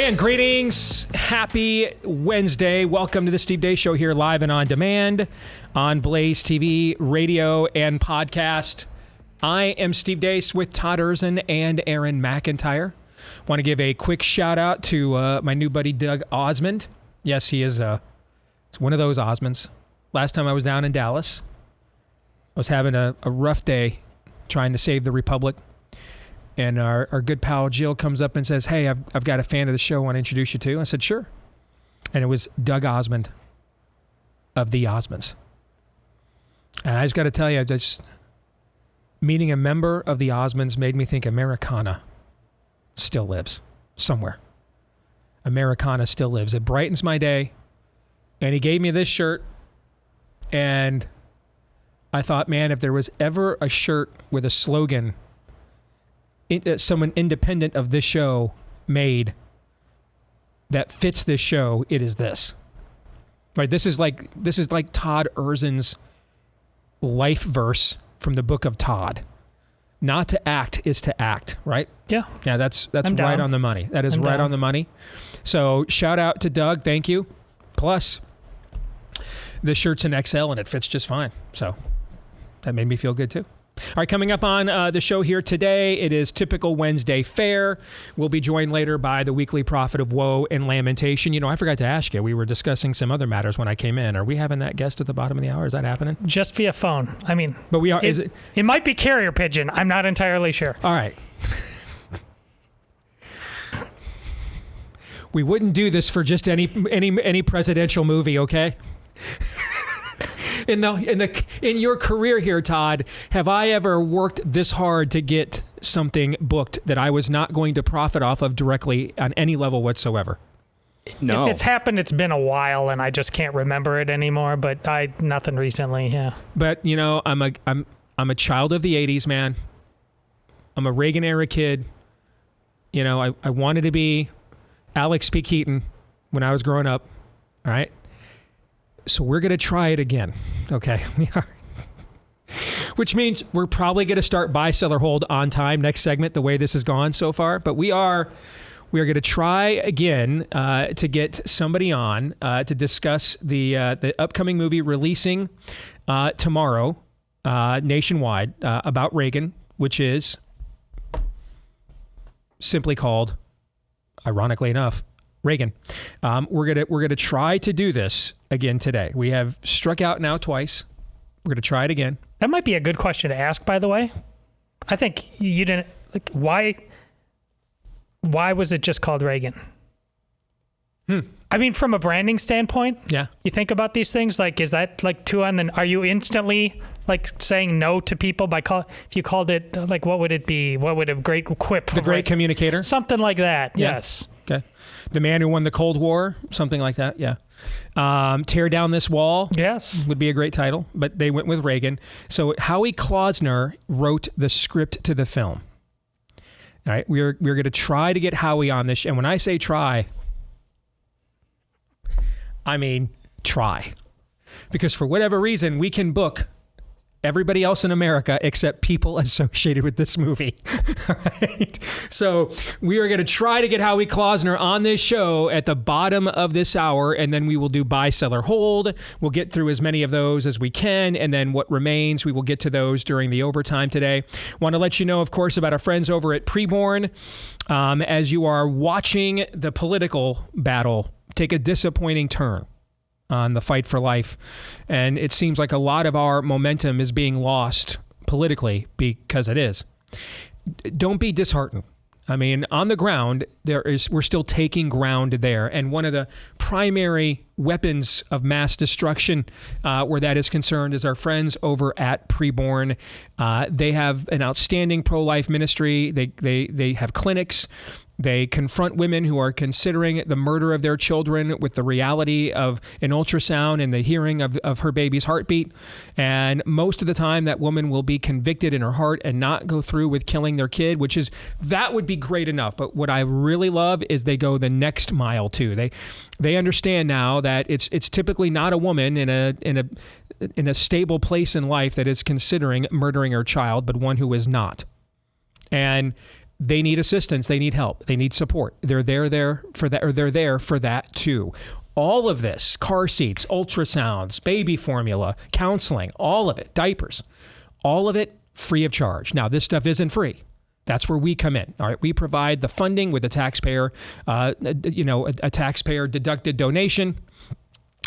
And greetings. Happy Wednesday. Welcome to the Steve Deace Show here live and on demand on BlazeTV, radio, and podcast. I am Steve Deace with Todd Erzin and Aaron McIntyre. Want to give a quick shout out to my new buddy Doug Osmond. Yes, he is it's one of those Osmonds. Last time I was down in Dallas, I was having a rough day trying to save the Republic. And our good pal Jill comes up and says, "Hey, I've got a fan of the show I want to introduce you to." I said, "Sure." And it was Doug Osmond of the Osmonds. And I just got to tell you, just meeting a member of the Osmonds made me think Americana still lives somewhere. Americana still lives. It brightens my day. And he gave me this shirt. And I thought, man, if there was ever a shirt with a slogan someone independent of this show made that fits this show, it is this. Right? This is like Todd Erzin's life verse from the book of Todd. Not to act is to act, right? Yeah. Yeah, that's right on the money. That is right on the money. So shout out to Doug. Thank you. Plus, this shirt's an XL and it fits just fine. So that made me feel good too. All right, coming up on the show here today, it is typical Wednesday fare. We'll be joined later by the weekly prophet of woe and lamentation. You know, I forgot to ask you, we were discussing some other matters when I came in. Are we having that guest at the bottom of the hour? Is that happening? Just via phone. I mean, but we are. It might be carrier pigeon. I'm not entirely sure. All right. We wouldn't do this for just any presidential movie, okay? In your career here, Todd, have I ever worked this hard to get something booked that I was not going to profit off of directly on any level whatsoever? No. If it's happened, it's been a while, and I just can't remember it anymore. But nothing recently. Yeah. But you know, I'm a child of the '80s, man. I'm a Reagan era kid. You know, I wanted to be Alex P. Keaton when I was growing up. All right. So we're going to try it again. Okay, we are. Which means we're probably going to start buy, sell, or hold on time next segment, the way this has gone so far. But we are going to try again to get somebody on to discuss the upcoming movie releasing tomorrow nationwide about Reagan, which is simply called, ironically enough, Reagan. We're gonna try to do this again today. We have struck out now twice. We're gonna try it again. That might be a good question to ask, by the way. I think you didn't like why was it just called Reagan? I mean, from a branding standpoint, yeah. You think about these things, like, is that like too on the? Are you instantly like saying no to people by if you called it like, what would it be? What would a great quip? The Great Communicator, something like that. Yeah. Yes. Okay. The Man Who Won the Cold War, something like that. Yeah. Tear Down This Wall. Yes. Would be a great title, but they went with Reagan. So Howie Klausner wrote the script to the film. All right. We're going to try to get Howie on this. And when I say try, I mean try. Because for whatever reason, we can book everybody else in America except people associated with this movie. All right. So we are going to try to get Howie Klausner on this show at the bottom of this hour, and then we will do buy, sell, or hold. We'll get through as many of those as we can, and then what remains, we will get to those during the overtime today. Want to let you know, of course, about our friends over at Preborn. As you are watching the political battle take a disappointing turn on the fight for life. And it seems like a lot of our momentum is being lost politically because it is. Don't be disheartened. I mean, on the ground, we're still taking ground there. And one of the primary weapons of mass destruction where that is concerned is our friends over at Preborn. They have an outstanding pro-life ministry. They have clinics. They confront women who are considering the murder of their children with the reality of an ultrasound and the hearing of her baby's heartbeat. And most of the time, that woman will be convicted in her heart and not go through with killing their kid, that would be great enough. But what I really love is they go the next mile too. They understand now that it's typically not a woman in a stable place in life that is considering murdering her child, but one who is not. And they need assistance. They need help. They need support. They're there for that, or they're there for that too. All of this, car seats, ultrasounds, baby formula, counseling, all of it, diapers, all of it free of charge. Now, this stuff isn't free. That's where we come in. All right. We provide the funding with a taxpayer, a taxpayer deducted donation.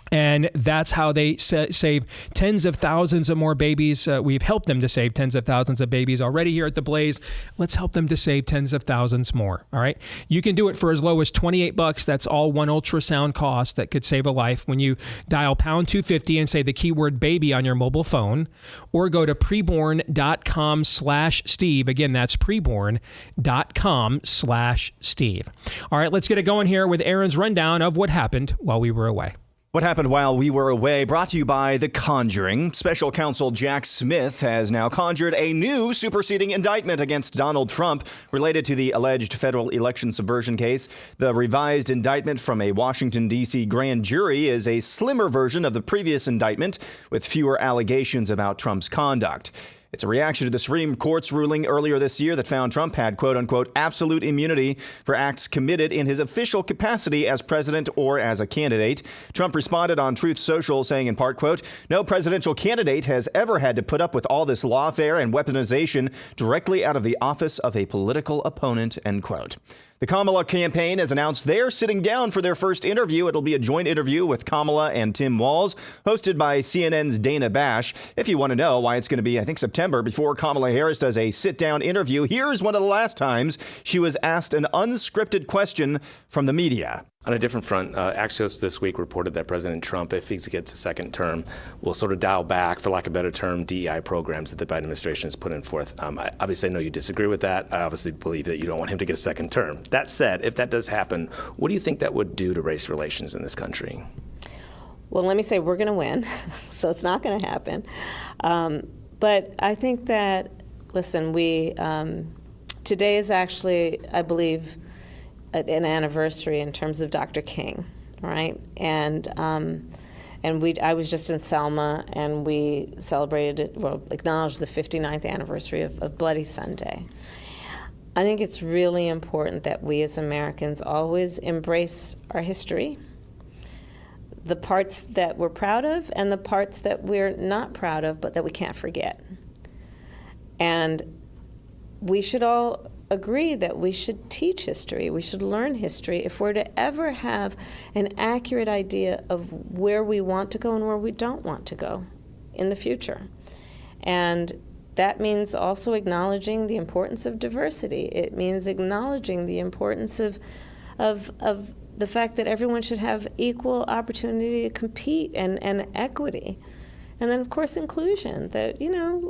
And that's how they save tens of thousands of more babies. We've helped them to save tens of thousands of babies already here at The Blaze. Let's help them to save tens of thousands more. All right. You can do it for as low as $28. That's all one ultrasound cost that could save a life when you dial pound 250 and say the keyword baby on your mobile phone, or go to preborn.com/Steve. Again, that's preborn.com/Steve. All right. Let's get it going here with Aaron's rundown of what happened while we were away. What happened while we were away, brought to you by The Conjuring. Special counsel Jack Smith has now conjured a new superseding indictment against Donald Trump related to the alleged federal election subversion case. The revised indictment from a Washington, D.C. grand jury is a slimmer version of the previous indictment with fewer allegations about Trump's conduct. It's a reaction to the Supreme Court's ruling earlier this year that found Trump had, quote unquote, absolute immunity for acts committed in his official capacity as president or as a candidate. Trump responded on Truth Social saying in part, quote, no presidential candidate has ever had to put up with all this lawfare and weaponization directly out of the office of a political opponent, end quote. The Kamala campaign has announced they're sitting down for their first interview. It'll be a joint interview with Kamala and Tim Walz, hosted by CNN's Dana Bash. If you want to know why it's going to be, I think, September before Kamala Harris does a sit-down interview, here's one of the last times she was asked an unscripted question from the media. On a different front, Axios this week reported that President Trump, if he gets a second term, will sort of dial back, for lack of a better term, DEI programs that the Biden administration has put in forth. Obviously, I know you disagree with that. I obviously believe that you don't want him to get a second term. That said, if that does happen, what do you think that would do to race relations in this country? Well, let me say we're going to win, so it's not going to happen. But I think that, listen, today is actually, I believe, an anniversary in terms of Dr. King, right? And I was just in Selma, and we acknowledged the 59th anniversary of Bloody Sunday. I think it's really important that we as Americans always embrace our history, the parts that we're proud of and the parts that we're not proud of, but that we can't forget. And we should all agree that we should teach history, we should learn history if we're to ever have an accurate idea of where we want to go and where we don't want to go in the future. And that means also acknowledging the importance of diversity. It means acknowledging the importance of the fact that everyone should have equal opportunity to compete and equity. And then, of course, inclusion, that,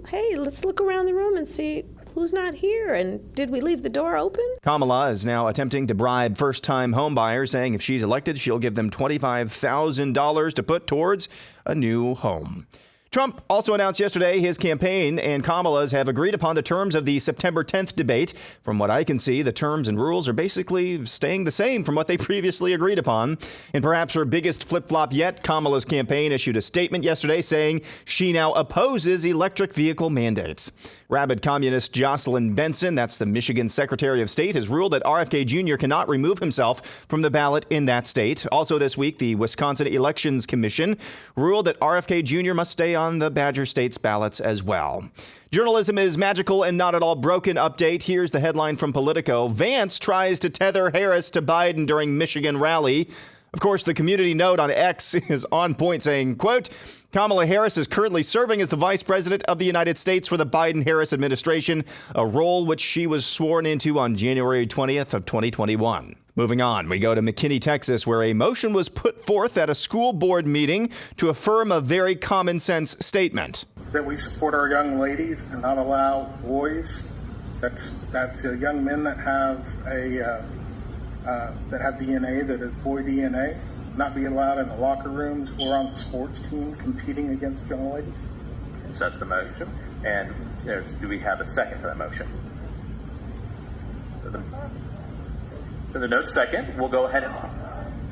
hey, let's look around the room and see who's not here, and did we leave the door open? Kamala is now attempting to bribe first-time homebuyers, saying if she's elected, she'll give them $25,000 to put towards a new home. Trump also announced yesterday his campaign and Kamala's have agreed upon the terms of the September 10th debate. From what I can see, the terms and rules are basically staying the same from what they previously agreed upon. And perhaps her biggest flip-flop yet, Kamala's campaign issued a statement yesterday saying she now opposes electric vehicle mandates. Rabid communist Jocelyn Benson, that's the Michigan Secretary of State, has ruled that RFK Jr. cannot remove himself from the ballot in that state. Also this week, the Wisconsin Elections Commission ruled that RFK Jr. must stay on the Badger State's ballots as well. Journalism is magical and not at all broken. Update. Here's the headline from Politico. Vance tries to tether Harris to Biden during Michigan rally. Of course, the community note on X is on point, saying, quote, Kamala Harris is currently serving as the vice president of the United States for the Biden-Harris administration, a role which she was sworn into on January 20th of 2021. Moving on, we go to McKinney, Texas, where a motion was put forth at a school board meeting to affirm a very common sense statement. That we support our young ladies and not allow boys, that's young men that have DNA that is boy DNA, not be allowed in the locker rooms or on the sports team competing against young ladies. So that's the motion. And do we have a second for that motion? So there's no second. We'll go ahead and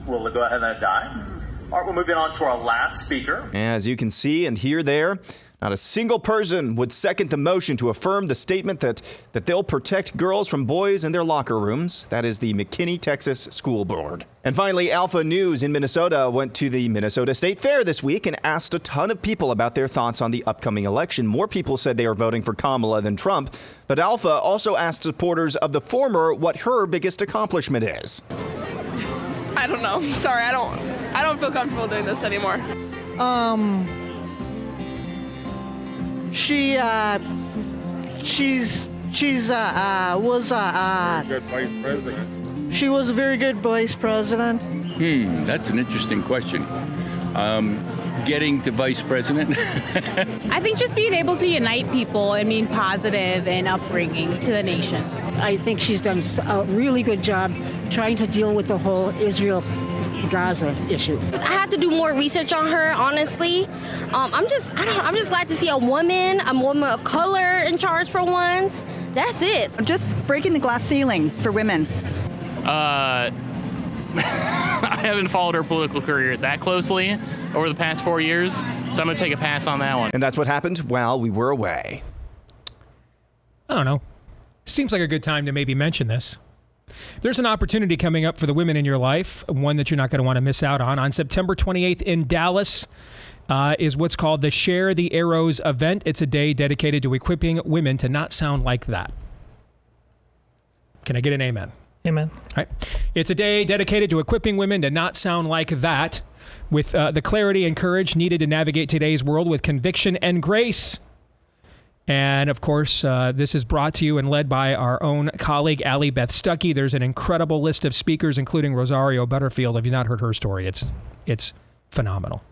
let it die. All right, we're moving on to our last speaker. As you can see and hear there, not a single person would second the motion to affirm the statement that they'll protect girls from boys in their locker rooms. That is the McKinney, Texas School Board. And finally, Alpha News in Minnesota went to the Minnesota State Fair this week and asked a ton of people about their thoughts on the upcoming election. More people said they are voting for Kamala than Trump. But Alpha also asked supporters of the former what her biggest accomplishment is. I don't know. Sorry, I don't feel comfortable doing this anymore. She was good vice president. She was a very good vice president. That's an interesting question. Getting to vice president. I think just being able to unite people and being positive and upbringing to the nation. I think she's done a really good job trying to deal with the whole Israel-Gaza issue. I have to do more research on her, honestly. I'm just glad to see a woman of color in charge for once. That's it. Just breaking the glass ceiling for women. I haven't followed her political career that closely over the past 4 years, so I'm going to take a pass on that one. And that's what happened while we were away. I don't know. Seems like a good time to maybe mention this. There's an opportunity coming up for the women in your life, one that you're not going to want to miss out on. On September 28th in Dallas is what's called the Share the Arrows event. It's a day dedicated to equipping women to not sound like that. Can I get an amen? Amen. All right. It's a day dedicated to equipping women to not sound like that, with the clarity and courage needed to navigate today's world with conviction and grace. And, of course, this is brought to you and led by our own colleague, Allie Beth Stuckey. There's an incredible list of speakers, including Rosario Butterfield. If you've not heard her story, it's phenomenal.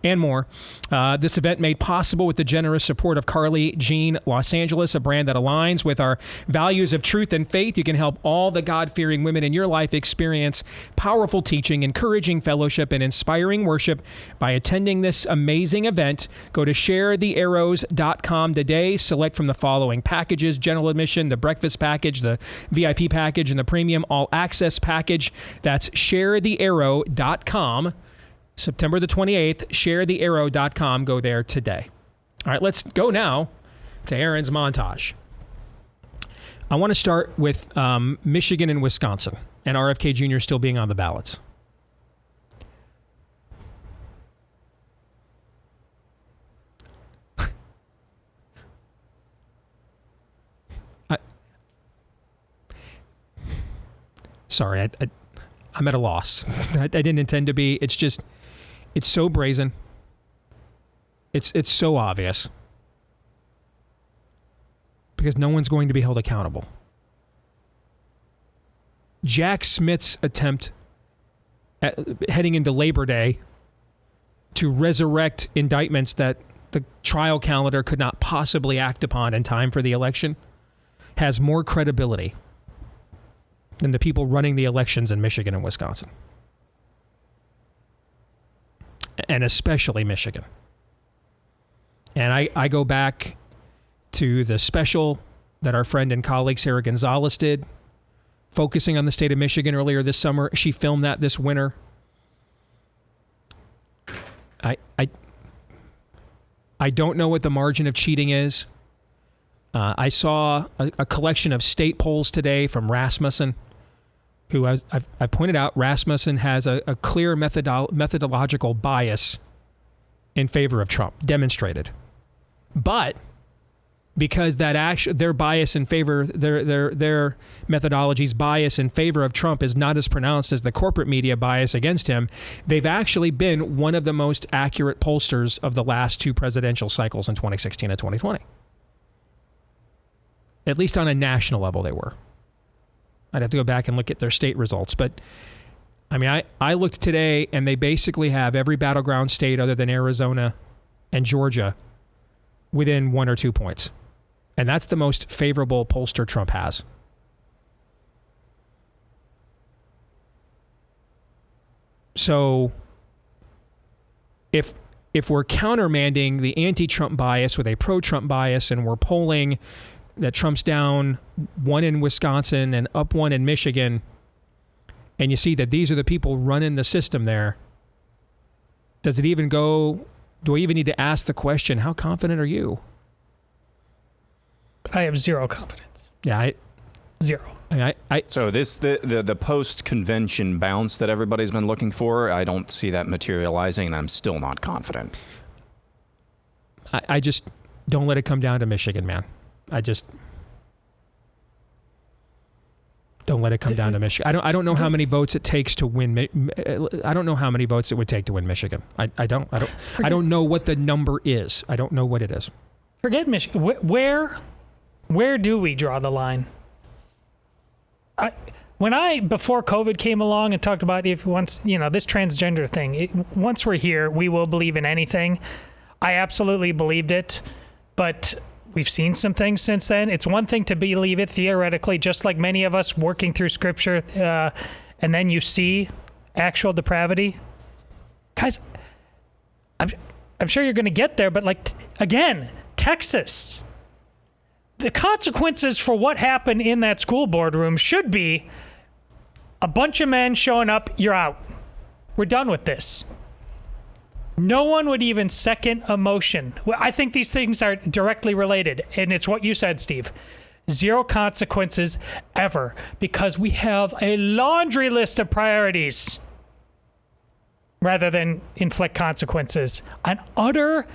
And more. This event made possible with the generous support of Carly Jean Los Angeles, a brand that aligns with our values of truth and faith. You can help all the God-fearing women in your life experience powerful teaching, encouraging fellowship, and inspiring worship by attending this amazing event. Go to sharethearrows.com today. Select from the following packages: general admission, the breakfast package, the VIP package, and the premium all-access package. That's sharethearrow.com. September the 28th, sharethearrow.com. Go there today. All right, let's go now to Aaron's montage. I want to start with Michigan and Wisconsin and RFK Jr. still being on the ballots. Sorry, I'm at a loss. I didn't intend to be. It's just... It's so brazen. It's so obvious. Because no one's going to be held accountable. Jack Smith's attempt at heading into Labor Day to resurrect indictments that the trial calendar could not possibly act upon in time for the election has more credibility than the people running the elections in Michigan and Wisconsin. And especially Michigan. And I go back to the special that our friend and colleague Sarah Gonzalez did, focusing on the state of Michigan earlier this summer. She filmed that this winter. I don't know what the margin of cheating is. I saw a collection of state polls today from Rasmussen, who I've pointed out, Rasmussen has a clear methodological bias in favor of Trump, demonstrated. But because their bias in favor, their methodology's bias in favor of Trump is not as pronounced as the corporate media bias against him, they've actually been one of the most accurate pollsters of the last two presidential cycles in 2016 and 2020. At least on a national level, they were. I'd have to go back and look at their state results. But, I mean, I looked today, and they basically have every battleground state other than Arizona and Georgia within 1 or 2 points. And that's the most favorable pollster Trump has. So, if we're countermanding the anti-Trump bias with a pro-Trump bias, and we're polling that Trump's down 1 in Wisconsin and up 1 in Michigan, and you see that these are the people running the system there, Does it even go? Do I even need to ask the question? How confident are you? I have zero confidence. Yeah, zero. So the post-convention bounce that everybody's been looking for, I don't see that materializing, and I'm still not confident. I just don't let it come down to Michigan, man. I just don't let it come down to Michigan. I don't know how many votes it takes to win. I don't know how many votes it would take to win Michigan. I don't know what the number is. I don't know what it is. Forget Michigan. Where do we draw the line? Before COVID came along and talked about this transgender thing, once we're here, we will believe in anything. I absolutely believed it, but we've seen some things since then. It's one thing to believe it theoretically, just like many of us working through scripture, and then you see actual depravity. Guys, I'm sure you're going to get there, but again, Texas. The consequences for what happened in that school boardroom should be a bunch of men showing up, you're out. We're done with this. No one would even second a motion. I think these things are directly related, and it's what you said, Steve. Zero consequences ever, because we have a laundry list of priorities rather than inflict consequences on utter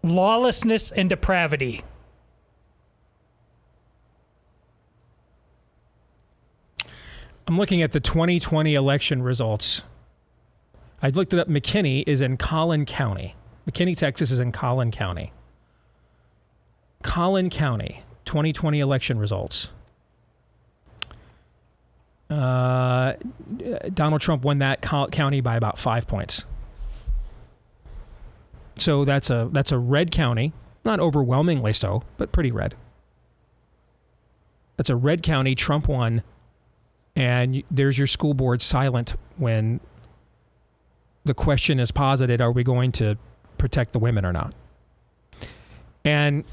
lawlessness and depravity. I'm looking at the 2020 election results. I looked it up. McKinney is in Collin County. McKinney, Texas is in Collin County. Collin County, 2020 election results. Donald Trump won that county by about 5 points. So that's a red county, not overwhelmingly so, but pretty red. That's a red county. Trump won. And there's your school board silent when the question is posited, are we going to protect the women or not? And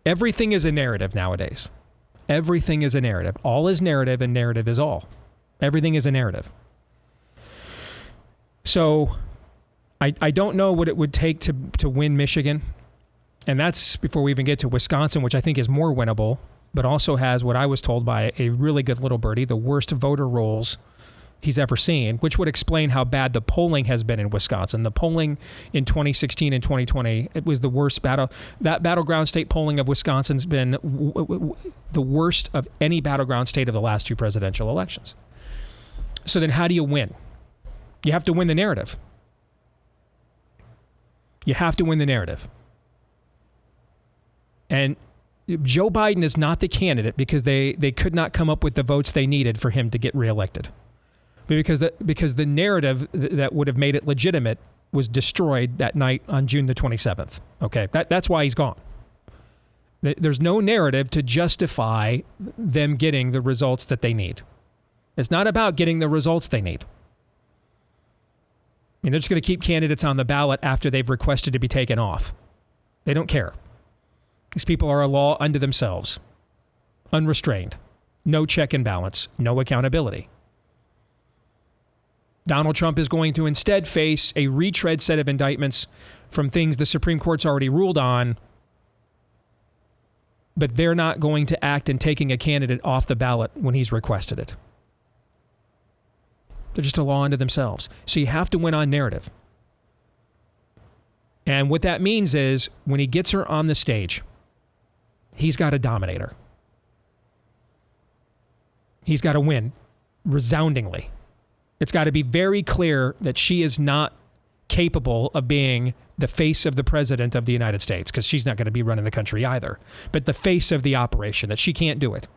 everything is a narrative nowadays. Everything is a narrative. All is narrative, and narrative is all. Everything is a narrative. So I don't know what it would take to win Michigan. And that's before we even get to Wisconsin, which I think is more winnable, but also has what I was told by a really good little birdie, the worst voter rolls he's ever seen, which would explain how bad the polling has been in Wisconsin. The polling in 2016 and 2020, it was the worst battleground state polling of Wisconsin's been the worst of any battleground state of the last two presidential elections. So then how do you win? You have to win the narrative. You have to win the narrative. And Joe Biden is not the candidate because they could not come up with the votes they needed for him to get reelected. Because the narrative that would have made it legitimate was destroyed that night on June the 27th. Okay, that's why he's gone. There's no narrative to justify them getting the results that they need. It's not about getting the results they need. I mean, they're just going to keep candidates on the ballot after they've requested to be taken off. They don't care. These people are a law unto themselves. Unrestrained. No check and balance. No accountability. Donald Trump is going to instead face a retread set of indictments from things the Supreme Court's already ruled on, but they're not going to act in taking a candidate off the ballot when he's requested it. They're just a law unto themselves. So you have to win on narrative. And what that means is when he gets her on the stage, he's got to dominate her. He's got to win resoundingly. It's got to be very clear that she is not capable of being the face of the president of the United States, because she's not going to be running the country either, but the face of the operation, that she can't do it.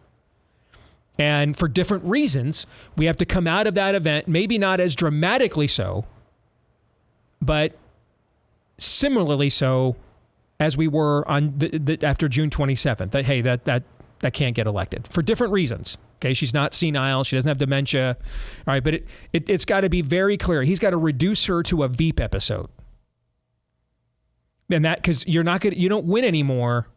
And for different reasons, we have to come out of that event, maybe not as dramatically so, but similarly so as we were on after June 27th. That, hey, that can't get elected for different reasons. Okay, she's not senile. She doesn't have dementia. All right, but it's got to be very clear. He's got to reduce her to a Veep episode. And that, because you don't win anymore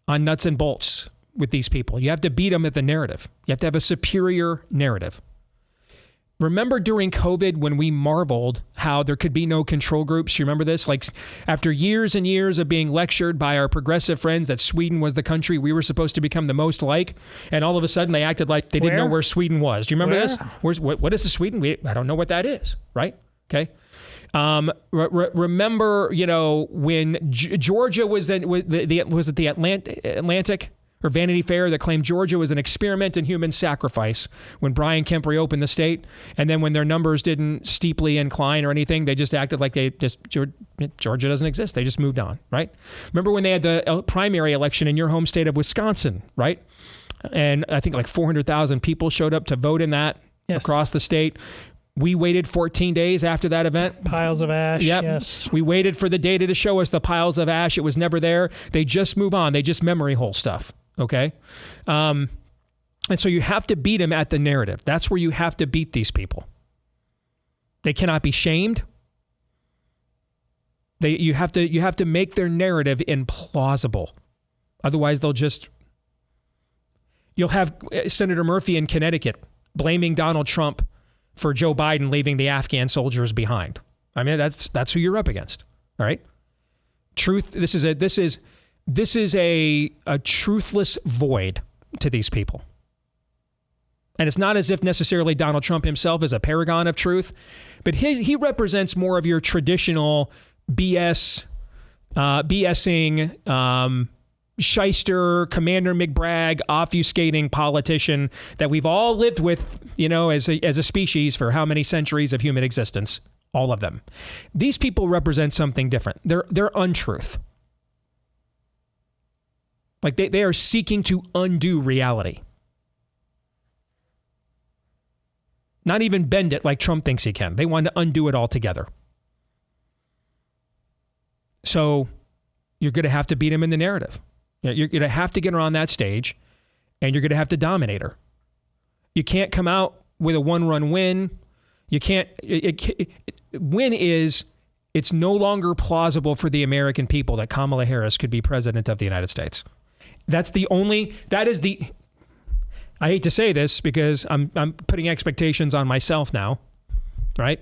on nuts and bolts with these people. You have to beat them at the narrative. You have to have a superior narrative. Remember during COVID when we marveled how there could be no control groups? You remember this? Like after years and years of being lectured by our progressive friends that Sweden was the country we were supposed to become the most like, and all of a sudden they acted like they didn't know where Sweden was. Do you remember this? What is the Sweden? I don't know what that is, right? Okay. Remember, when Georgia was was it the Atlantic or Vanity Fair that claimed Georgia was an experiment in human sacrifice when Brian Kemp reopened the state, and then when their numbers didn't steeply incline or anything, they just acted like Georgia doesn't exist. They just moved on, right? Remember when they had the primary election in your home state of Wisconsin, right? And I think like 400,000 people showed up to vote in that across the state. We waited 14 days after that event. Piles of ash, yes. We waited for the data to show us the piles of ash. It was never there. They just move on. They just memory hole stuff, okay? And so you have to beat them at the narrative. That's where you have to beat these people. They cannot be shamed. You have to make their narrative implausible. Otherwise, you'll have Senator Murphy in Connecticut blaming Donald Trump for Joe Biden leaving the Afghan soldiers behind. I mean, that's who you're up against. All right. Truth. This is a truthless void to these people. And it's not as if necessarily Donald Trump himself is a paragon of truth, but he represents more of your traditional BSing, shyster, Commander McBragg, obfuscating politician that we've all lived with, as a species for how many centuries of human existence? All of them. These people represent something different. They're untruth. Like they are seeking to undo reality. Not even bend it like Trump thinks he can. They want to undo it altogether. So you're going to have to beat him in the narrative. You're going to have to get her on that stage, and you're going to have to dominate her. You can't come out with a one-run win. You can't. Win is it's no longer plausible for the American people that Kamala Harris could be president of the United States. That is the. I hate to say this because I'm putting expectations on myself now, right?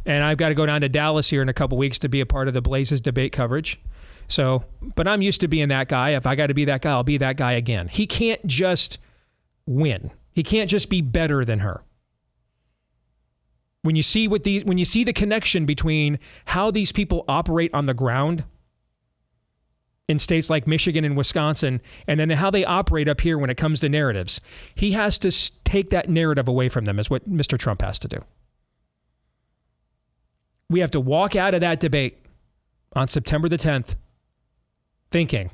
And I've got to go down to Dallas here in a couple weeks to be a part of the Blaze's debate coverage. So, but I'm used to being that guy. If I got to be that guy, I'll be that guy again. He can't just win. He can't just be better than her. When you see the connection between how these people operate on the ground in states like Michigan and Wisconsin, and then how they operate up here when it comes to narratives, he has to take that narrative away from them, is what Mr. Trump has to do. We have to walk out of that debate on September the 10th thinking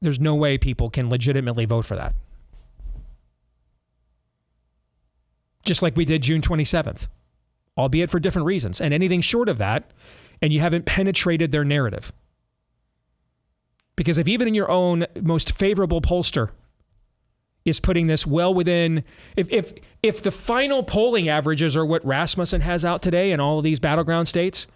there's no way people can legitimately vote for that. Just like we did June 27th, albeit for different reasons. And anything short of that, and you haven't penetrated their narrative. Because if even in your own most favorable pollster is putting this well within, if the final polling averages are what Rasmussen has out today in all of these battleground states,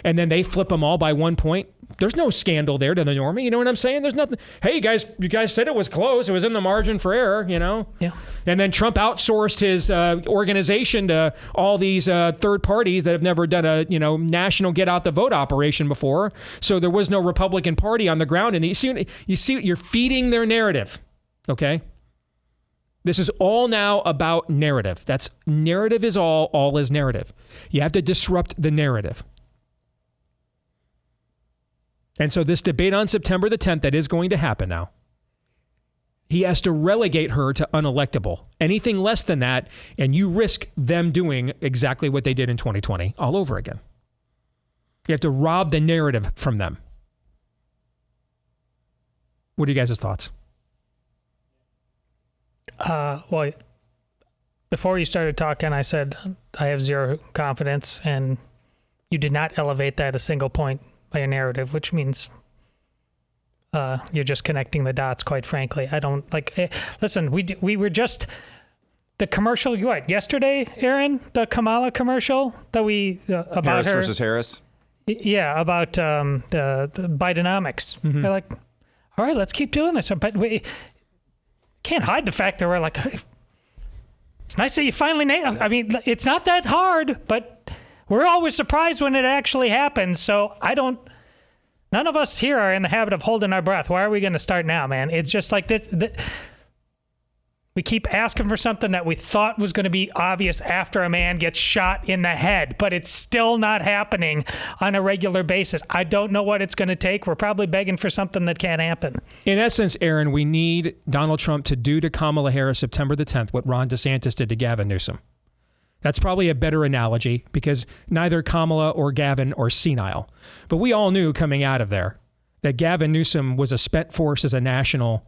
and then they flip them all by 1 point, there's no scandal there to the normie. You know what I'm saying? There's nothing. Hey, you guys said it was close. It was in the margin for error, Yeah. And then Trump outsourced his organization to all these third parties that have never done a national get out the vote operation before. So there was no Republican Party on the ground. And you see, you're feeding their narrative. Okay. This is all now about narrative. Narrative is all is narrative. You have to disrupt the narrative. And so this debate on September the 10th that is going to happen now, he has to relegate her to unelectable. Anything less than that, and you risk them doing exactly what they did in 2020 all over again. You have to rob the narrative from them. What are you guys' thoughts? Well, before you started talking, I said I have zero confidence, and you did not elevate that a single point by your narrative, which means you're just connecting the dots, quite frankly. I don't listen, we were just the commercial, yesterday, Aaron, the Kamala commercial that we about Harris her versus Harris. Yeah, about the Bidenomics. Mm-hmm. They're like, all right, let's keep doing this. But we can't hide the fact that we're like, It's nice that you finally nailed. I mean, it's not that hard, but we're always surprised when it actually happens. So none of us here are in the habit of holding our breath. Why are we going to start now, man? It's just like this. We keep asking for something that we thought was going to be obvious after a man gets shot in the head, but it's still not happening on a regular basis. I don't know what it's going to take. We're probably begging for something that can't happen. In essence, Aaron, we need Donald Trump to do to Kamala Harris September the 10th what Ron DeSantis did to Gavin Newsom. That's probably a better analogy because neither Kamala or Gavin are senile. But we all knew coming out of there that Gavin Newsom was a spent force as a national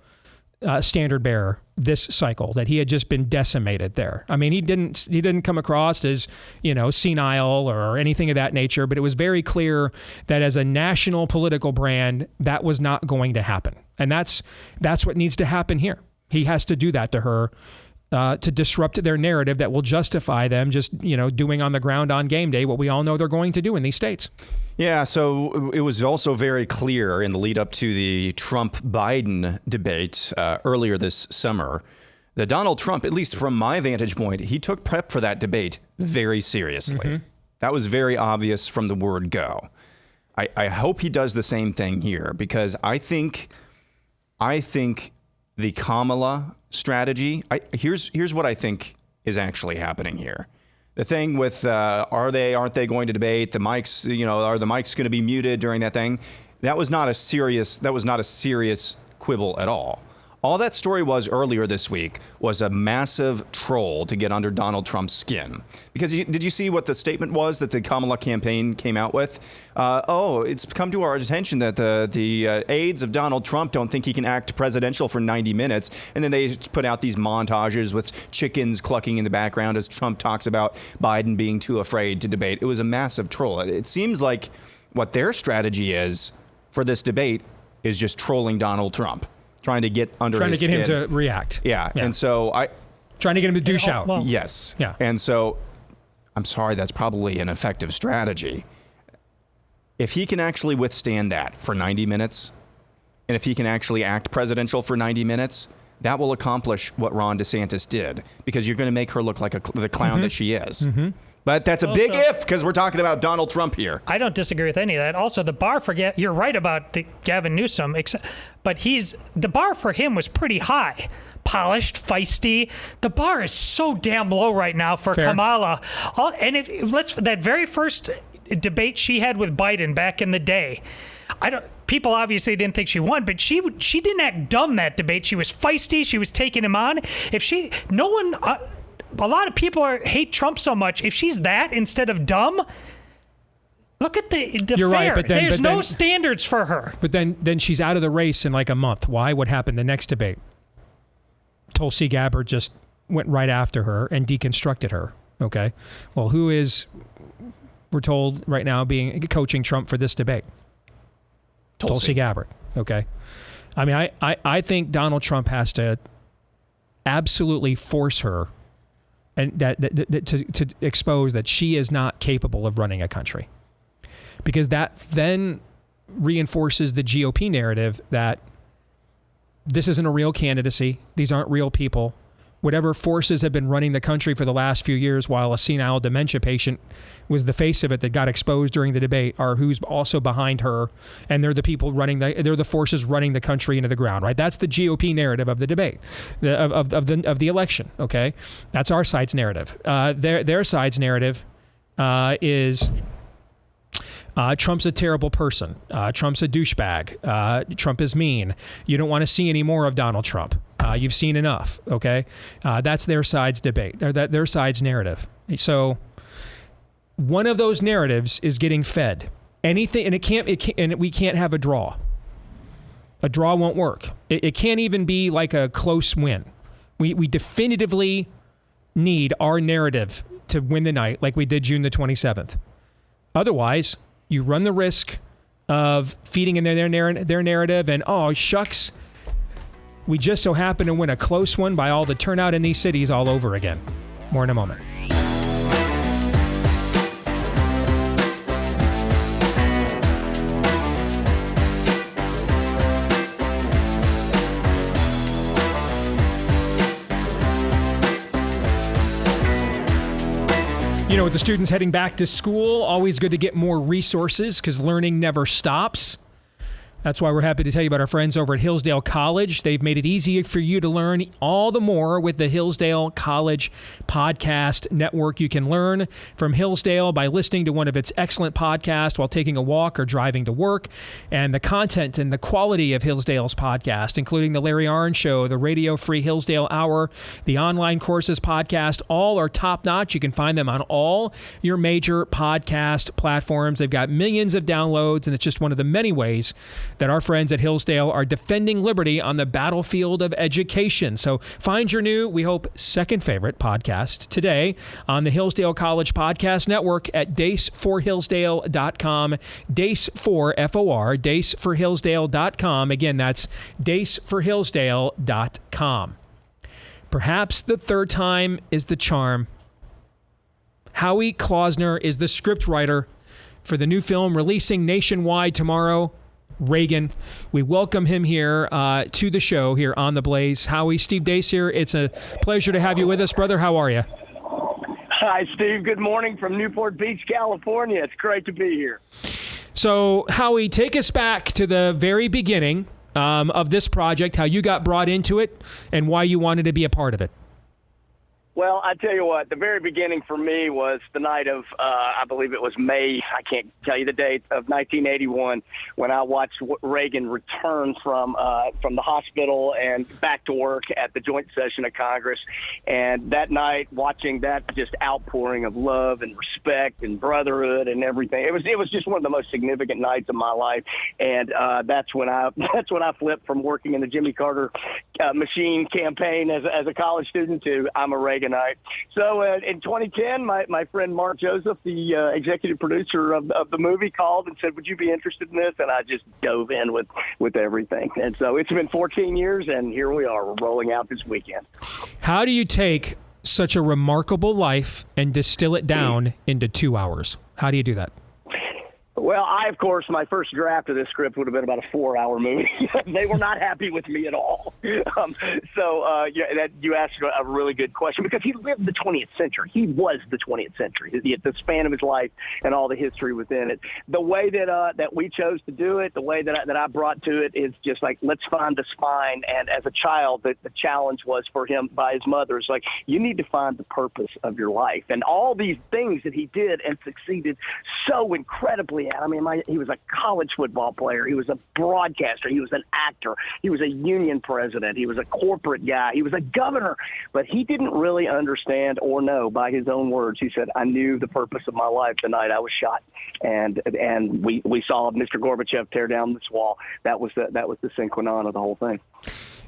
standard bearer this cycle, that he had just been decimated there. I mean, he didn't come across as, senile or anything of that nature, but it was very clear that as a national political brand, that was not going to happen. And that's what needs to happen here. He has to do that to her to disrupt their narrative that will justify them just, doing on the ground on game day what we all know they're going to do in these states. Yeah, so it was also very clear in the lead up to the Trump-Biden debate earlier this summer that Donald Trump, at least from my vantage point, he took prep for that debate very seriously. Mm-hmm. That was very obvious from the word go. I hope he does the same thing here because I think the Kamala strategy, here's what I think is actually happening here. The thing with aren't they going to debate? The mics, are the mics going to be muted during that thing? That was not a serious quibble at all. All that story was earlier this week was a massive troll to get under Donald Trump's skin. Because did you see what the statement was that the Kamala campaign came out with? It's come to our attention that the aides of Donald Trump don't think he can act presidential for 90 minutes. And then they put out these montages with chickens clucking in the background as Trump talks about Biden being too afraid to debate. It was a massive troll. It seems like what their strategy is for this debate is just trolling Donald Trump. Trying to get his skin. Him to react. Yeah. And so trying to get him to douche out. Well, yes. Yeah. And so I'm sorry, that's probably an effective strategy. If he can actually withstand that for 90 minutes, and if he can actually act presidential for 90 minutes, that will accomplish what Ron DeSantis did because you're going to make her look like the clown that she is. Mm-hmm. But that's a big if because we're talking about Donald Trump here. I don't disagree with any of that. Also, the bar for you're right about the Gavin Newsom, but the bar for him was pretty high. Polished, feisty. The bar is so damn low right now for Kamala. And that very first debate she had with Biden back in the day, people obviously didn't think she won, but she didn't act dumb that debate. She was feisty. She was taking him on. A lot of people hate Trump so much. If she's that instead of dumb, look at the You're fair. Right, There's no standards for her. But then she's out of the race in like a month. Why? What happened the next debate? Tulsi Gabbard just went right after her and deconstructed her. Okay. Well, who is, we're told right now, coaching Trump for this debate? Tulsi Gabbard. Okay. I mean, I think Donald Trump has to absolutely force her and to expose that she is not capable of running a country, because that then reinforces the GOP narrative that this isn't a real candidacy. These aren't real people. Whatever forces have been running the country for the last few years while a senile dementia patient was the face of it that got exposed during the debate are who's also behind her. And they're the people they're the forces running the country into the ground, right? That's the GOP narrative of the debate, of the election, okay? That's our side's narrative. Their side's narrative is Trump's a terrible person. Trump's a douchebag. Trump is mean. You don't want to see any more of Donald Trump. You've seen enough, okay? That's their side's debate, or their side's narrative. So one of those narratives is getting fed. Anything, and we can't have a draw. A draw won't work. It can't even be like a close win. We definitively need our narrative to win the night like we did June the 27th. Otherwise, you run the risk of feeding in their narrative and, oh, shucks, we just so happen to win a close one by all the turnout in these cities all over again. More in a moment. You know, with the students heading back to school, always good to get more resources because learning never stops. That's why we're happy to tell you about our friends over at Hillsdale College. They've made it easy for you to learn all the more with the Hillsdale College Podcast Network. You can learn from Hillsdale by listening to one of its excellent podcasts while taking a walk or driving to work. And the content and the quality of Hillsdale's podcast, including the Larry Arnn Show, the Radio Free Hillsdale Hour, the Online Courses podcast, all are top-notch. You can find them on all your major podcast platforms. They've got millions of downloads, and it's just one of the many ways that our friends at Hillsdale are defending liberty on the battlefield of education. So find your new, we hope, second favorite podcast today on the Hillsdale College Podcast Network at daceforhillsdale.com. Dace4, F-O-R, daceforhillsdale.com. Again, that's daceforhillsdale.com. Perhaps the third time is the charm. Howie Klausner is the scriptwriter for the new film releasing nationwide tomorrow, Reagan. We welcome him here to the show here on The Blaze. Howie, Steve Deace here. It's a pleasure to have you with us, brother. How are you? Hi, Steve. Good morning from Newport Beach, California. It's great to be here. So, Howie, take us back to the very beginning of this project, how you got brought into it, and why you wanted to be a part of it. Well, I tell you what, the very beginning for me was the night of, I believe it was May, I can't tell you the date, of 1981, when I watched Reagan return from the hospital and back to work at the joint session of Congress. And that night, watching that just outpouring of love and respect and brotherhood and everything, it was just one of the most significant nights of my life. And that's when I flipped from working in the Jimmy Carter machine campaign as a college student to I'm a Reaganite. So in 2010, my friend Mark Joseph, the executive producer of the movie, called and said, would you be interested in this? And I just dove in with everything. And so it's been 14 years, and here we are. We're rolling out this weekend. How do you take such a remarkable life and distill it down into 2 hours? How do you do that? Well, of course, my first draft of this script would have been about a 4-hour movie. They were not happy with me at all. You asked a really good question because he lived the 20th century. He was the 20th century, the span of his life and all the history within it. The way that we chose to do it, the way that I brought to it is just like, let's find the spine. And as a child, the challenge was for him by his mother. It's like, you need to find the purpose of your life. And all these things that he did and succeeded so incredibly at. I mean, he was a college football player. He was a broadcaster. He was an actor. He was a union president. He was a corporate guy. He was a governor. But he didn't really understand or know, by his own words. He said, I knew the purpose of my life the night I was shot. And we saw Mr. Gorbachev tear down this wall. That was the sine qua non of the whole thing.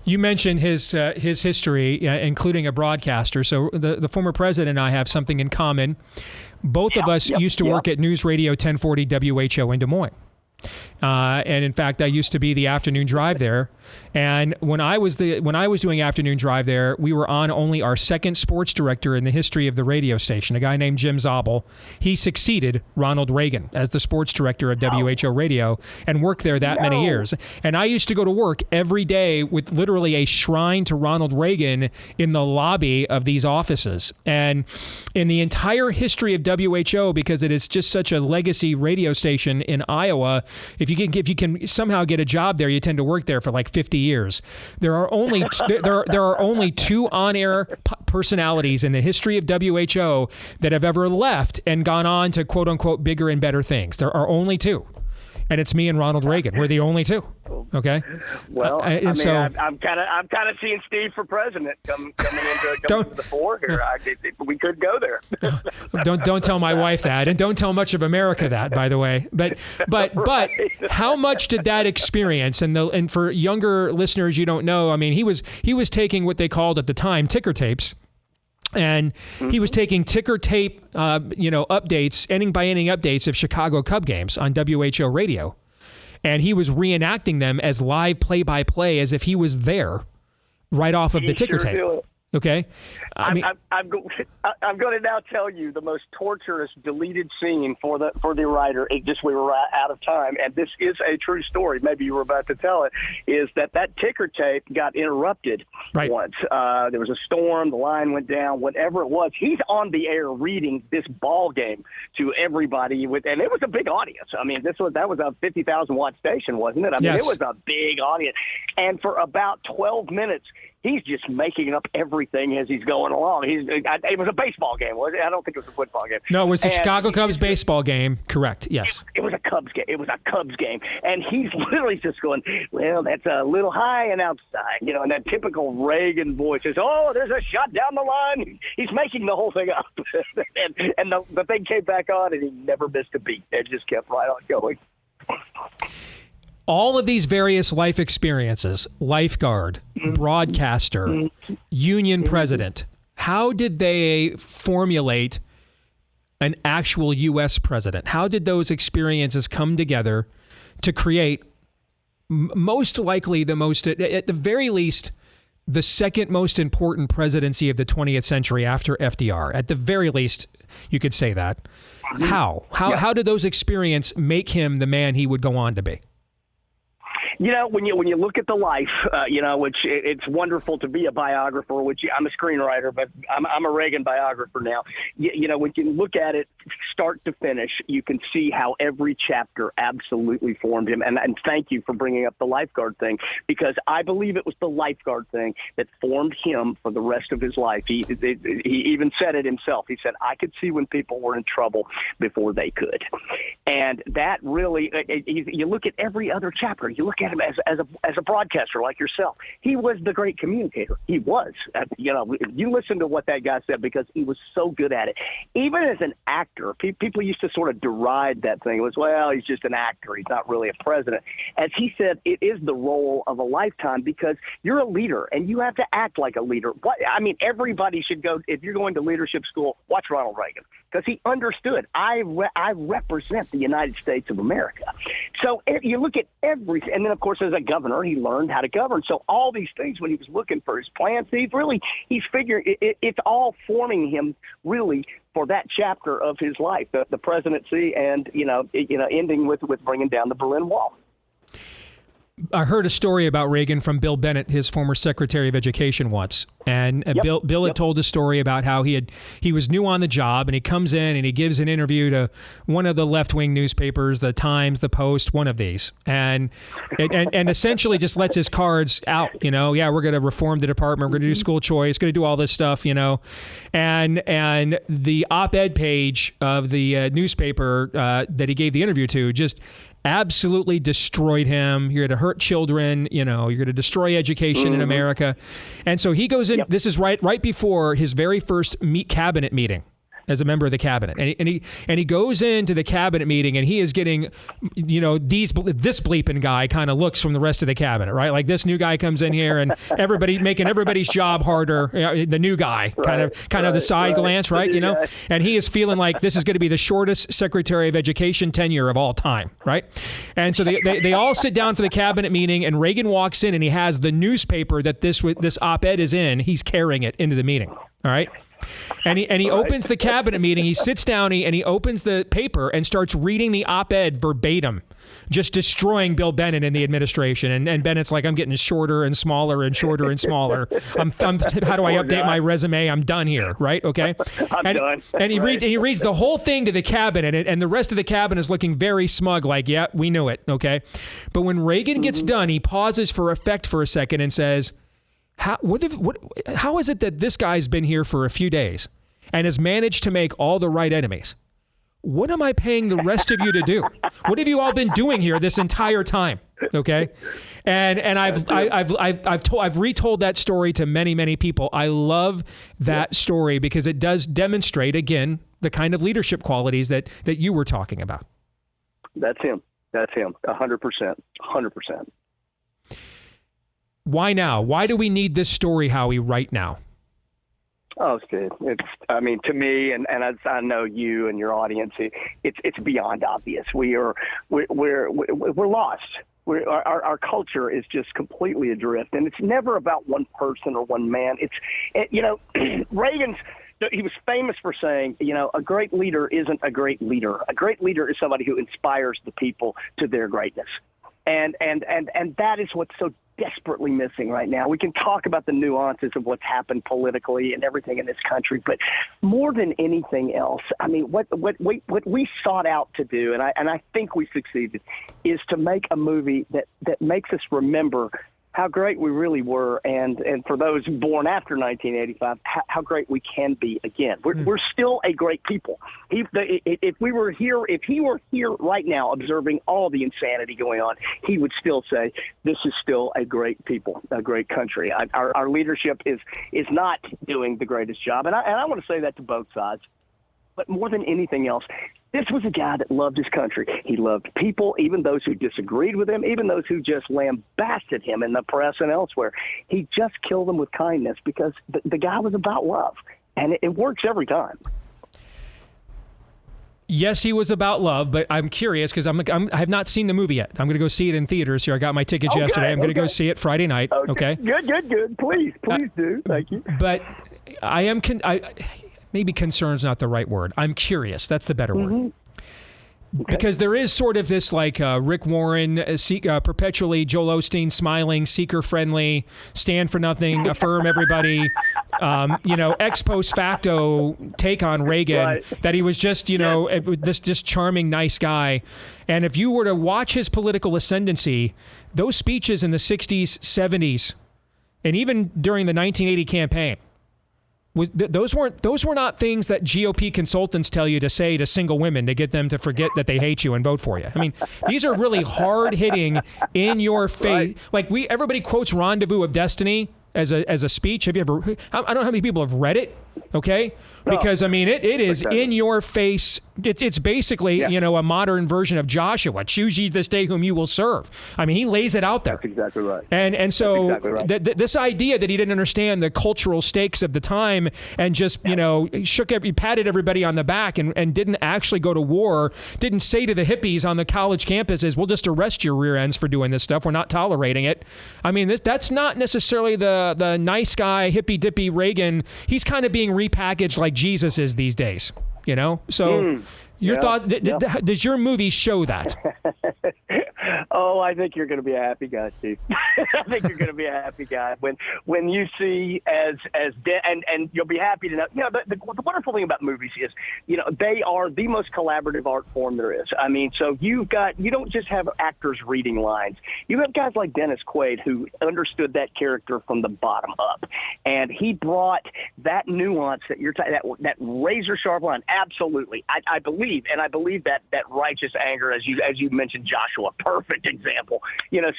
You mentioned his history, including a broadcaster. So the former president and I have something in common. Both of us used to work at News Radio 1040 WHO in Des Moines. And in fact, I used to be the afternoon drive there. And when I was doing afternoon drive there, we were on only our second sports director in the history of the radio station, a guy named Jim Zabel. He succeeded Ronald Reagan as the sports director of WHO Radio and worked there that many years. And I used to go to work every day with literally a shrine to Ronald Reagan in the lobby of these offices. And in the entire history of WHO, because it is just such a legacy radio station in Iowa, if you can somehow get a job there, you tend to work there for like 50 years. There are only two on-air personalities in the history of WHO that have ever left and gone on to quote unquote bigger and better things. There are only two. And it's me and Ronald Reagan. We're the only two. Okay. Well, I'm kind of seeing Steve for president coming into the fore here. We could go there. Don't tell my wife that, and don't tell much of America that, by the way. But how much did that experience? And for younger listeners, you don't know. I mean, he was taking what they called at the time ticker tapes. And he was taking ticker tape, updates, inning by inning updates of Chicago Cub games on WHO radio. And he was reenacting them as live play-by-play as if he was there right off of the ticker tape. Okay, I'm going to now tell you the most torturous deleted scene for the writer. We were out of time, and this is a true story. Maybe you were about to tell it. Is that ticker tape got interrupted once? There was a storm, the line went down, whatever it was. He's on the air reading this ball game to everybody, and it was a big audience. I mean, that was a 50,000 watt station, wasn't it? I mean, It was a big audience, and for about 12 minutes. He's just making up everything as he's going along. It was a baseball game, was it? I don't think it was a football game. No, it was the Chicago Cubs baseball game. Correct. Yes. It was a Cubs game. It was a Cubs game, and he's literally just going, "Well, that's a little high and outside," and that typical Reagan voice is, "Oh, there's a shot down the line." He's making the whole thing up, and the thing came back on, and he never missed a beat. It just kept right on going. All of these various life experiences, lifeguard, broadcaster, union president, how did they formulate an actual U.S. president? How did those experiences come together to create most likely at the very least, the second most important presidency of the 20th century after FDR? At the very least, you could say that. How did those experiences make him the man he would go on to be? When you look at the life, which it's wonderful to be a biographer, which I'm a screenwriter, but I'm a Reagan biographer now. When you look at it start to finish, you can see how every chapter absolutely formed him. And thank you for bringing up the lifeguard thing, because I believe it was the lifeguard thing that formed him for the rest of his life. He even said it himself. He said, "I could see when people were in trouble before they could." And that really, you look at every other chapter, you look at him as a broadcaster like yourself. He was the great communicator. He was. You listen to what that guy said, because he was so good at it. Even as an actor, people used to sort of deride that thing. It was, well, he's just an actor. He's not really a president. As he said, it is the role of a lifetime, because you're a leader and you have to act like a leader. Everybody should go, if you're going to leadership school, watch Ronald Reagan, because he understood. I represent the United States of America. So you look at everything, and then of course as a governor, he learned how to govern. So all these things, when he was looking for his plans, he's figuring it's all forming him really for that chapter of his life, the presidency, and ending with bringing down the Berlin Wall. I heard a story about Reagan from Bill Bennett, his former Secretary of Education, once. And Bill had told a story about how he was new on the job, and he comes in and he gives an interview to one of the left-wing newspapers, the Times, the Post, one of these, and essentially just lets his cards out. We're going to reform the department, we're going to do school choice, going to do all this stuff, and the op-ed page of the newspaper that he gave the interview to just absolutely destroyed him. You're going to hurt children, you're going to destroy education in America. And so he goes in, this is right before his very first cabinet meeting as a member of the cabinet. And he goes into the cabinet meeting, and he is getting, this bleeping guy kind of looks from the rest of the cabinet, right? Like, this new guy comes in here and making everybody's job harder. The new guy, kind of the side glance, right? And he is feeling like this is going to be the shortest Secretary of Education tenure of all time, right? And so they all sit down for the cabinet meeting, and Reagan walks in, and he has the newspaper that this op-ed is in. He's carrying it into the meeting, all right? And he opens the cabinet meeting, he sits down, and he opens the paper and starts reading the op-ed verbatim, just destroying Bill Bennett and the administration. And Bennett's like, "I'm getting shorter and smaller and shorter and smaller. How do I update my resume? I'm done here," right? Okay. I'm done. And he reads the whole thing to the cabinet, and the rest of the cabinet is looking very smug, like, "Yeah, we knew it." Okay. But when Reagan gets done, he pauses for effect for a second and says, How is it that this guy's been here for a few days and has managed to make all the right enemies? What am I paying the rest of you to do? What have you all been doing here this entire time? Okay, and I've retold that story to many people. I love that story because it does demonstrate again the kind of leadership qualities that you were talking about. That's him. 100%. Why now? Why do we need this story, Howie, right now? Oh, Steve, to me, and as I know you and your audience, it's beyond obvious. We're lost. Our culture is just completely adrift, and it's never about one person or one man. Reagan's. He was famous for saying, a great leader isn't a great leader. A great leader is somebody who inspires the people to their greatness. And that is what's so desperately missing right now. We can talk about the nuances of what's happened politically and everything in this country, but more than anything else, I mean, what we sought out to do, and I think we succeeded, is to make a movie that makes us remember how great we really were, and for those born after 1985, how great we can be again. We're still a great people. If he were here right now observing all the insanity going on, he would still say, this is still a great people, a great country. Our leadership is not doing the greatest job, and I want to say that to both sides. But more than anything else, this was a guy that loved his country. He loved people, even those who disagreed with him, even those who just lambasted him in the press and elsewhere. He just killed them with kindness because the guy was about love, and it works every time. Yes, he was about love, but I'm curious because I have not seen the movie yet. I'm going to go see it in theaters here. I got my tickets yesterday. I'm going to go see it Friday night. Okay. Good. Please do. Thank you. But I am maybe concern's not the right word. I'm curious. That's the better word. Okay. Because there is sort of this like Rick Warren, perpetually Joel Osteen smiling, seeker-friendly, stand for nothing, affirm everybody, ex post facto take on Reagan, right. That he was just, this charming, nice guy. And if you were to watch his political ascendancy, those speeches in the 60s, 70s, and even during the 1980 campaign, those were not things that GOP consultants tell you to say to single women to get them to forget that they hate you and vote for you. I mean, these are really hard hitting, in your face. Right. Like everybody quotes "Rendezvous of Destiny" as a speech. Have you ever? I don't know how many people have read it. Okay, because I mean, it is in your face. It's basically a modern version of Joshua. Choose ye this day whom you will serve. I mean, he lays it out there. That's exactly right. And so exactly right. This idea that he didn't understand the cultural stakes of the time and just patted everybody on the back and didn't actually go to war, didn't say to the hippies on the college campuses, we'll just arrest your rear ends for doing this stuff. We're not tolerating it. I mean, that's not necessarily the nice guy, hippy dippy Reagan. He's kind of being repackaged like Jesus is these days, So your thought, does your movie show that? Oh, I think you're going to be a happy guy, Steve. I think you're going to be a happy guy when you see and you'll be happy to know. The wonderful thing about movies is, they are the most collaborative art form there is. I mean, so you don't just have actors reading lines. You have guys like Dennis Quaid who understood that character from the bottom up, and he brought that nuance that you're that razor sharp line. Absolutely, I believe that righteous anger, as you mentioned, Joshua. Perfect example.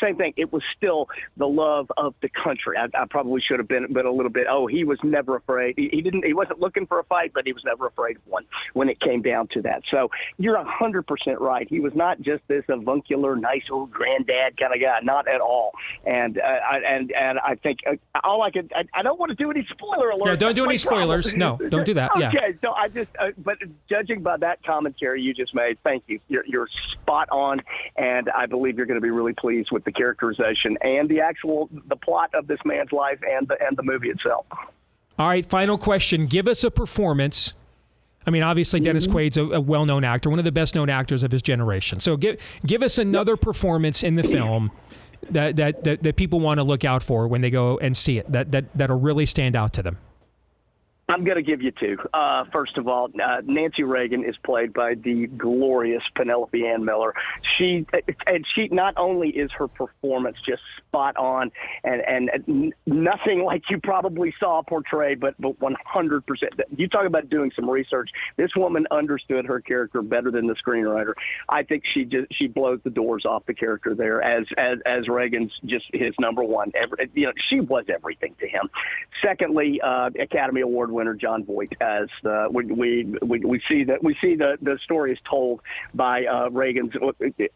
Same thing. It was still the love of the country. I probably should have been a little bit. He was never afraid. He wasn't looking for a fight, but he was never afraid of one when it came down to that. So you're 100% right. He was not just this avuncular, nice old granddad kind of guy. Not at all. And I think I don't want to do any spoiler alerts. Yeah, don't do any spoilers. No, don't do that. Okay, yeah. So I just, but judging by that commentary you just made, thank you. You're spot on, and I believe you're going to be really pleased with the characterization and the plot of this man's life and the movie itself. All right, final question. Give us a performance. I mean, obviously, Dennis Quaid's a well-known actor, one of the best-known actors of his generation. So give us another performance in the film that people want to look out for when they go and see it, that'll really stand out to them. I'm going to give you two. First of all, Nancy Reagan is played by the glorious Penelope Ann Miller. She not only is her performance just spot on and nothing like you probably saw portrayed, but 100%. You talk about doing some research. This woman understood her character better than the screenwriter. I think she blows the doors off the character there as Reagan's just his number one. She was everything to him. Secondly, Academy Award winner John Voight as we see the story is told by Reagan's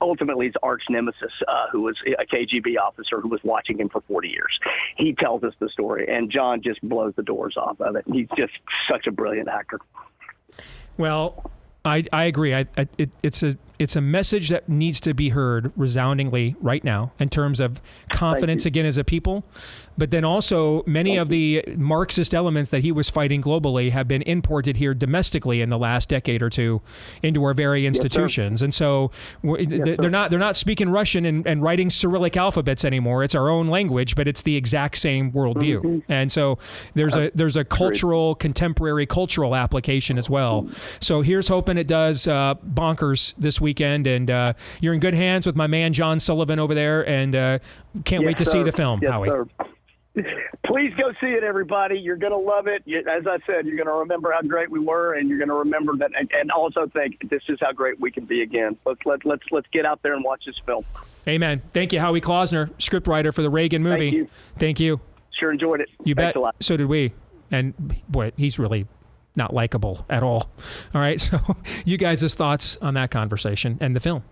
ultimately his arch nemesis, who was a KGB officer who was watching him for 40 years. He tells us the story, and John just blows the doors off of it. He's just such a brilliant actor. Well, I agree. It's it's a message that needs to be heard resoundingly right now in terms of confidence again as a people. But then also many of the Marxist elements that he was fighting globally have been imported here domestically in the last decade or two into our very institutions. And so they're not speaking Russian and writing Cyrillic alphabets anymore. It's our own language, but it's the exact same worldview. And so there's a cultural, contemporary cultural application as well. So here's hoping it does bonkers this weekend. And you're in good hands with my man John Sullivan over there, and can't wait to see the film, Howie. Sir. Please go see it, everybody. You're going to love it. As I said, you're going to remember how great we were, and you're going to remember that, and also think this is how great we can be again. Let's get out there and watch this film. Amen. Thank you, Howie Klausner, scriptwriter for the Reagan movie. Thank you. Sure enjoyed it. You Thanks bet. a lot. So did we. And boy, he's really not likable at all. All right. So you guys' thoughts on that conversation and the film?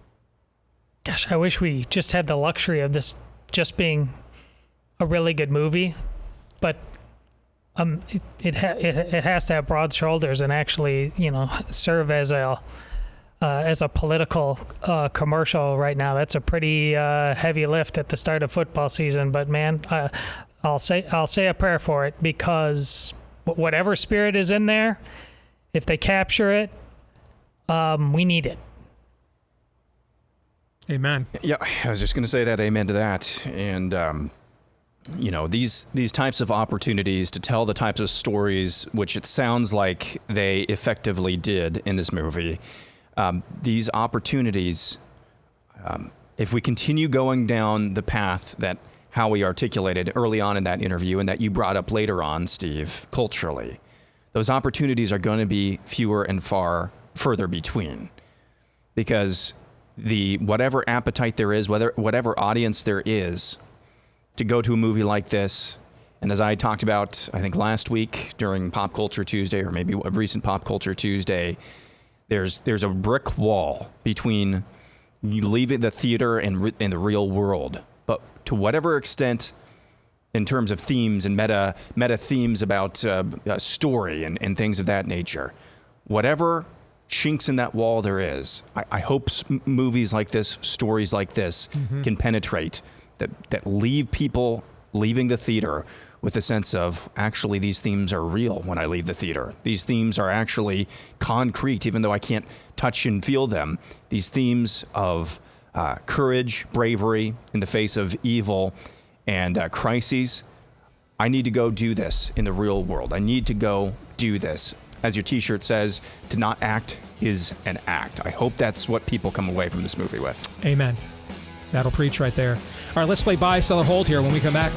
Gosh, I wish we just had the luxury of this just being a really good movie, but it has to have broad shoulders and actually, serve as a political commercial right now. That's a pretty heavy lift at the start of football season. But man, I'll say a prayer for it, because whatever spirit is in there, if they capture it, we need it. Amen. Yeah, I was just going to say that. Amen to that. And these types of opportunities to tell the types of stories, which it sounds like they effectively did in this movie, these opportunities, if we continue going down the path that Howie articulated early on in that interview and that you brought up later on, Steve, culturally, those opportunities are going to be fewer and far further between, because whatever appetite there is, whatever audience there is to go to a movie like this, and as I talked about, I think last week during Pop Culture Tuesday, or maybe a recent Pop Culture Tuesday, there's a brick wall between you leaving the theater and the real world. But to whatever extent, in terms of themes and meta themes about story and things of that nature, whatever chinks in that wall there is, I hope movies like this, stories like this, can penetrate, that leave people leaving the theater with a sense of, actually, these themes are real when I leave the theater. These themes are actually concrete, even though I can't touch and feel them. These themes of courage, bravery in the face of evil and crises. I need to go do this in the real world. I need to go do this. As your t-shirt says, to not act is an act. I hope that's what people come away from this movie with. Amen. That'll preach right there. All right, let's play buy, sell, or hold here when we come back.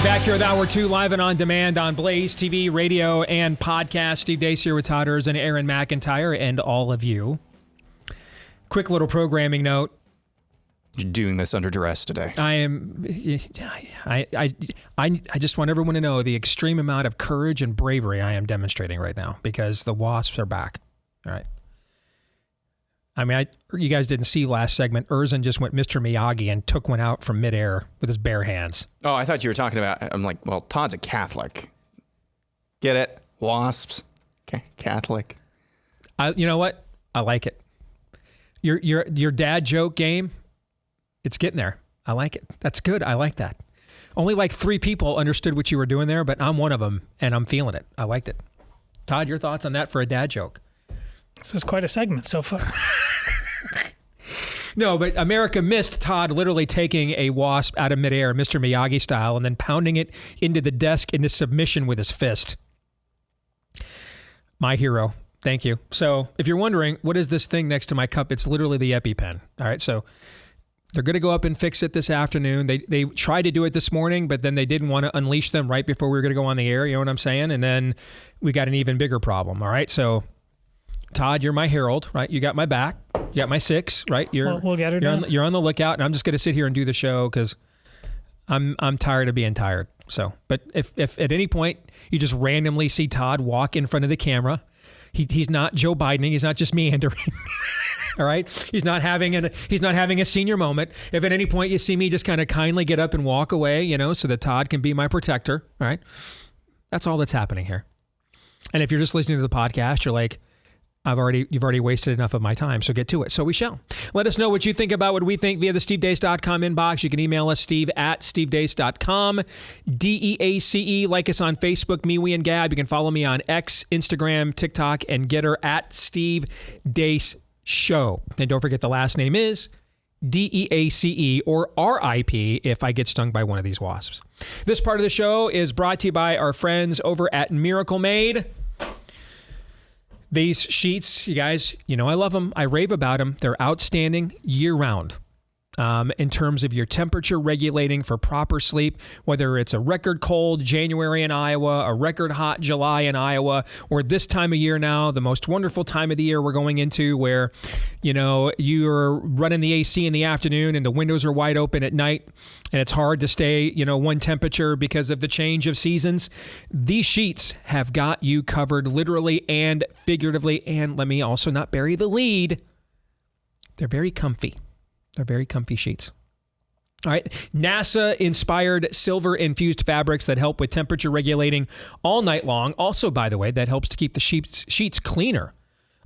Back here with Hour 2, live and on demand on Blaze TV, radio, and podcast. Steve Deace here with Todd Erz and Aaron McIntyre and all of you. Quick little programming note. You're doing this under duress today. I just want everyone to know the extreme amount of courage and bravery I am demonstrating right now, because the Wasps are back. All right. I mean, you guys didn't see last segment. Erzin just went Mr. Miyagi and took one out from midair with his bare hands. Oh, I thought you were talking about, I'm like, well, Todd's a Catholic. Get it? Wasps. Catholic. You know what? I like it. Your dad joke game, it's getting there. I like it. That's good. I like that. Only like 3 people understood what you were doing there, but I'm one of them, and I'm feeling it. I liked it. Todd, your thoughts on that for a dad joke? This is quite a segment so far. No, but America missed Todd literally taking a wasp out of midair, Mr. Miyagi style, and then pounding it into the desk into submission with his fist. My hero. Thank you. So if you're wondering, what is this thing next to my cup? It's literally the EpiPen. All right, so they're going to go up and fix it this afternoon. They tried to do it this morning, but then they didn't want to unleash them right before we were going to go on the air. You know what I'm saying? And then we got an even bigger problem. All right, so Todd, you're my herald, right? You got my back. You got my 6, right? We'll get her done. You're on the lookout, and I'm just going to sit here and do the show because I'm tired of being tired. So, but if at any point you just randomly see Todd walk in front of the camera, He's not Joe Biden. He's not just meandering. All right. He's not having a senior moment. If at any point you see me just kind of kindly get up and walk away, so that Todd can be my protector. All right. That's all that's happening here. And if you're just listening to the podcast, you're like, you've already wasted enough of my time, so get to it. So we shall. Let us know what you think about what we think via the stevedeace.com inbox. You can email us, steve@stevedeace.com, DEACE. Like us on Facebook, me, we, and Gab. You can follow me on X, Instagram, TikTok, and Getter at Steve Deace Show. And don't forget the last name is DEACE or RIP if I get stung by one of these wasps. This part of the show is brought to you by our friends over at Miracle Made. These sheets, you guys, I love them. I rave about them. They're outstanding year-round in terms of your temperature regulating for proper sleep, whether it's a record cold January in Iowa, a record hot July in Iowa, or this time of year now, the most wonderful time of the year we're going into where, you're running the AC in the afternoon and the windows are wide open at night and it's hard to stay, one temperature because of the change of seasons. These sheets have got you covered literally and figuratively. And let me also not bury the lead. They're very comfy. They're very comfy sheets. All right. NASA-inspired silver-infused fabrics that help with temperature regulating all night long. Also, by the way, that helps to keep the sheets cleaner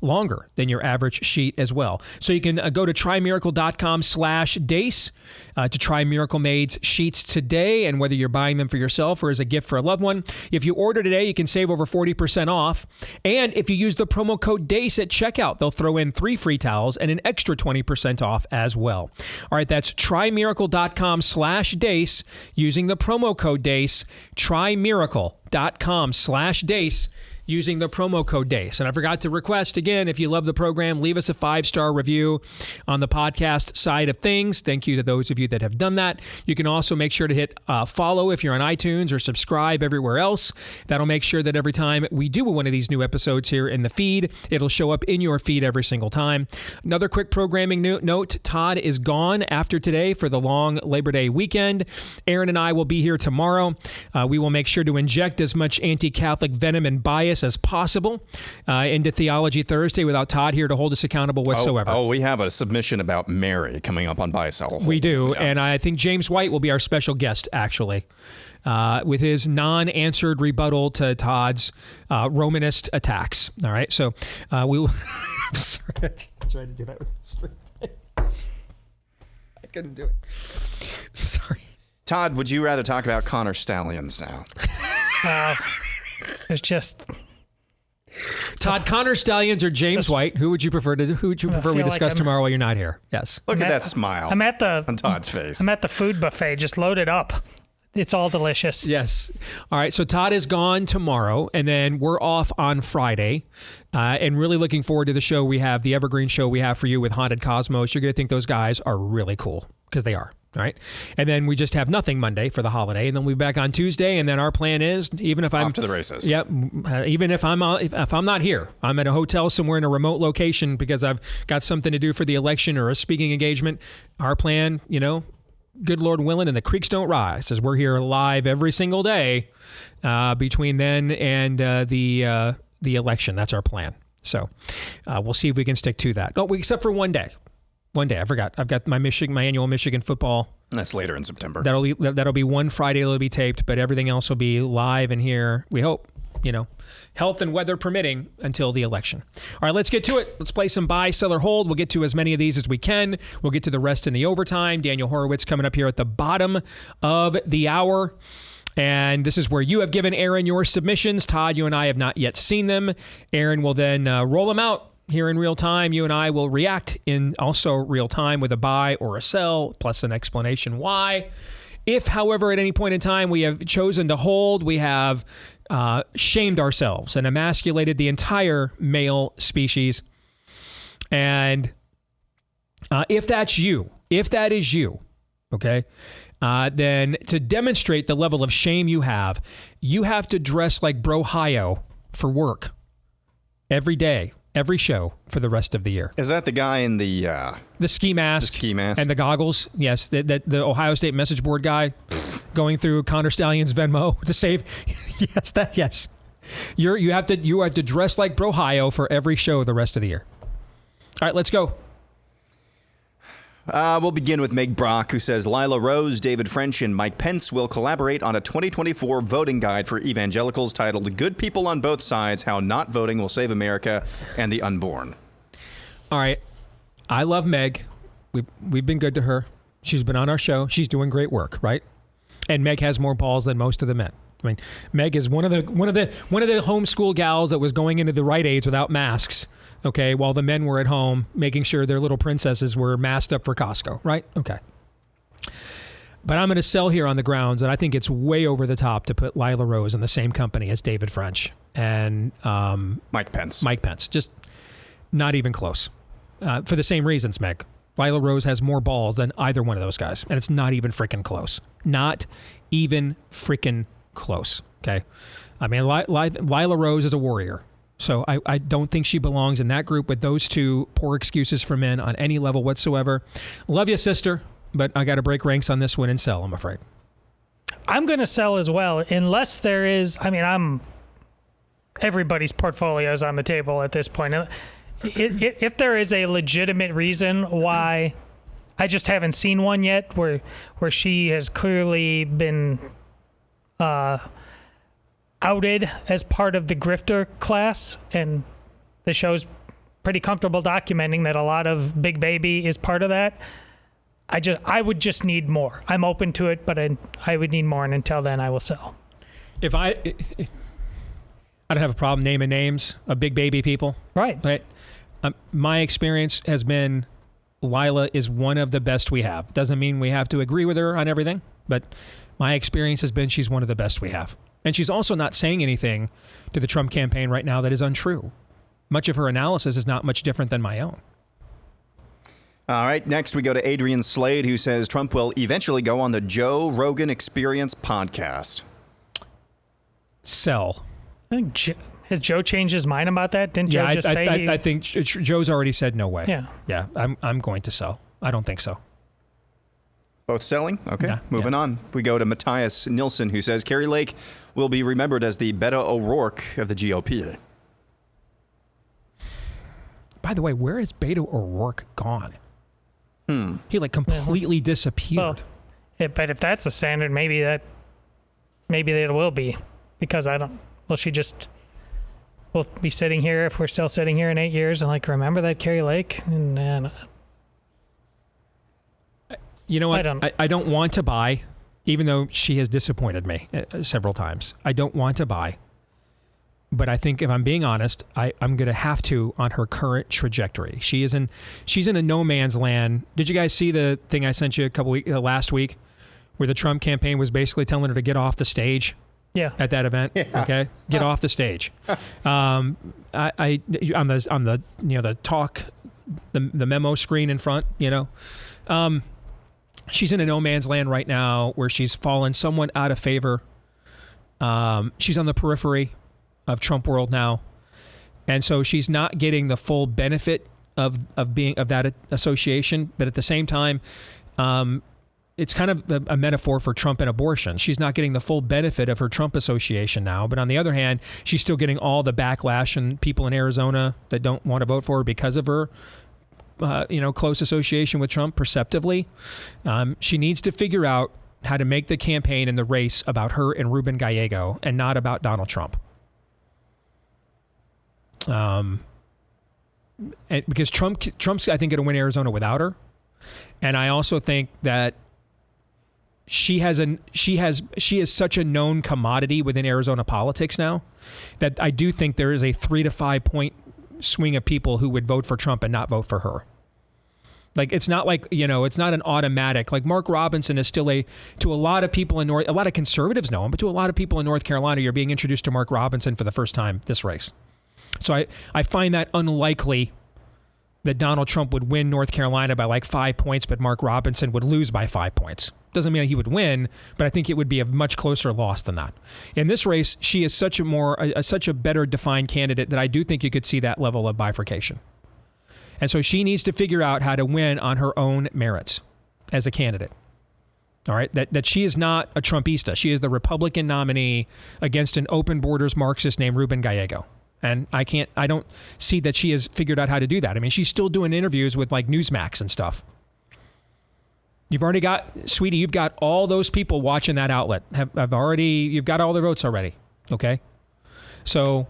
longer than your average sheet as well. So you can go to trymiracle.com/Deace to try Miracle Made's sheets today. And whether you're buying them for yourself or as a gift for a loved one, if you order today, you can save over 40% off. And if you use the promo code Deace at checkout, they'll throw in 3 free towels and an extra 20% off as well. All right, that's trymiracle.com/Deace using the promo code Deace, trymiracle.com/Deace. using the promo code Deace. And I forgot to request, again, if you love the program, leave us a 5-star review on the podcast side of things. Thank you to those of you that have done that. You can also make sure to hit follow if you're on iTunes or subscribe everywhere else. That'll make sure that every time we do one of these new episodes here in the feed, it'll show up in your feed every single time. Another quick programming note, Todd is gone after today for the long Labor Day weekend. Aaron and I will be here tomorrow. We will make sure to inject as much anti-Catholic venom and bias as possible into Theology Thursday without Todd here to hold us accountable whatsoever. Oh, we have a submission about Mary coming up on Bias. We do, yeah. And I think James White will be our special guest, actually, with his non-answered rebuttal to Todd's Romanist attacks. All right, so we will... I'm sorry, I tried to do that with a straight face. I couldn't do it. Sorry. Todd, would you rather talk about Connor Stallions now? It's just... Todd, Connor Stallions or James White? Who would you prefer we discuss tomorrow while you're not here? Yes. Look at that smile. I'm at the on Todd's face. I'm at the food buffet. Just load it up. It's all delicious. Yes. All right. So Todd is gone tomorrow, and then we're off on Friday. And really looking forward to the show we have, the Evergreen show we have for you with Haunted Cosmos. You're going to think those guys are really cool because they are. All right. And then we just have nothing Monday for the holiday, and then we'll be back on Tuesday. And then our plan is, even if I'm off to the races. Yep. Even if I'm not here, I'm at a hotel somewhere in a remote location because I've got something to do for the election or a speaking engagement. Our plan, good Lord willing, and the creeks don't rise, as we're here live every single day between then and the election. That's our plan. So we'll see if we can stick to that. Oh, except for one day. One day, I forgot. I've got my annual Michigan football. That's later in September. That'll be one Friday. It'll be taped, but everything else will be live and here. We hope, health and weather permitting until the election. All right, let's get to it. Let's play some buy, sell, or hold. We'll get to as many of these as we can. We'll get to the rest in the overtime. Daniel Horowitz coming up here at the bottom of the hour. And this is where you have given Aaron your submissions. Todd, you and I have not yet seen them. Aaron will then roll them out here in real time. You and I will react in also real time with a buy or a sell, plus an explanation why. If, however, at any point in time we have chosen to hold, we have shamed ourselves and emasculated the entire male species. And if that is you, okay, then to demonstrate the level of shame you have to dress like Brohio for work every day. Every show for the rest of the year. Is that the guy in the ski mask? The ski mask and the goggles. Yes, the Ohio State message board guy going through Connor Stallion's Venmo to save. Yes. You have to dress like Brohio for every show the rest of the year. All right, let's go. We'll begin with Meg Brock, who says Lila Rose, David French, and Mike Pence will collaborate on a 2024 voting guide for evangelicals titled Good People on Both Sides, How Not Voting Will Save America and the Unborn. All right. I love Meg. We've been good to her. She's been on our show. She's doing great work, right? And Meg has more balls than most of the men. I mean, Meg is one of the homeschool gals that was going into the Rite Aids without masks. Okay, while the men were at home making sure their little princesses were masked up for Costco, right? Okay. But I'm going to sell here on the grounds that I think it's way over the top to put Lila Rose in the same company as David French and Mike Pence. Mike Pence. Just not even close. For the same reasons, Meg. Lila Rose has more balls than either one of those guys. And it's not even freaking close. Not even freaking close. Okay? I mean, Lila Rose is a warrior. So I don't think she belongs in that group with those two poor excuses for men on any level whatsoever. Love you, sister, but I got to break ranks on this one and sell, I'm afraid. I'm going to sell as well, unless there is, everybody's portfolio is on the table at this point. If there is a legitimate reason why, I just haven't seen one yet, where she has clearly been outed as part of the grifter class, and the show's pretty comfortable documenting that a lot of Big Baby is part of that. I would just need more. I'm open to it, but I would need more, and until then, I will sell. I don't have a problem naming names of Big Baby people. Right. My experience has been Lila is one of the best we have. Doesn't mean we have to agree with her on everything, but my experience has been she's one of the best we have. And she's also not saying anything to the Trump campaign right now that is untrue. Much of her analysis is not much different than my own. All right, next we go to Adrian Slade, who says Trump will eventually go on the Joe Rogan Experience podcast. Sell. Has Joe changed his mind about that? Didn't Joe just say? I think Joe's already said no way. Yeah. Yeah, I'm going to sell. I don't think so. Both selling? Okay, moving on. We go to Matthias Nilsson, who says Kari Lake will be remembered as the Beto O'Rourke of the GOP. By the way, where is Beto O'Rourke gone? He completely disappeared. Well, but if that's the standard, maybe it will be, because we'll be sitting here, if we're still sitting here in 8 years, and remember that Kari Lake? And you know what? I don't want to buy, even though she has disappointed me several times. I don't want to buy. But I think if I'm being honest, I'm going to have to on her current trajectory. She's in a no man's land. Did you guys see the thing I sent you last week where the Trump campaign was basically telling her to get off the stage? Yeah. At that event. Yeah. Okay. Get off the stage. I on the talk, the memo screen in front, she's in a no man's land right now where she's fallen somewhat out of favor. She's on the periphery of Trump world now. And so she's not getting the full benefit of that association. But at the same time, it's kind of a metaphor for Trump and abortion. She's not getting the full benefit of her Trump association now. But on the other hand, she's still getting all the backlash and people in Arizona that don't want to vote for her because of her close association with Trump perceptively. She needs to figure out how to make the campaign and the race about her and Ruben Gallego and not about Donald Trump. And because Trump's, I think, going to win Arizona without her. And I also think that she is such a known commodity within Arizona politics now that I do think there is a 3 to 5 point swing of people who would vote for Trump and not vote for her. It's not it's not an automatic. Mark Robinson is still to a lot of people a lot of conservatives know him, but to a lot of people in North Carolina, you're being introduced to Mark Robinson for the first time this race. So I find that unlikely that Donald Trump would win North Carolina by 5 points, but Mark Robinson would lose by 5 points. Doesn't mean he would win, but I think it would be a much closer loss than that. In this race, she is such a better defined candidate that I do think you could see that level of bifurcation. And so she needs to figure out how to win on her own merits as a candidate. All right, that she is not a Trumpista. She is the Republican nominee against an open borders Marxist named Ruben Gallego. And I don't see that she has figured out how to do that. I mean, she's still doing interviews with like Newsmax and stuff. You've already got, sweetie, you've got all those people watching that outlet. You've got all the votes already. Okay. So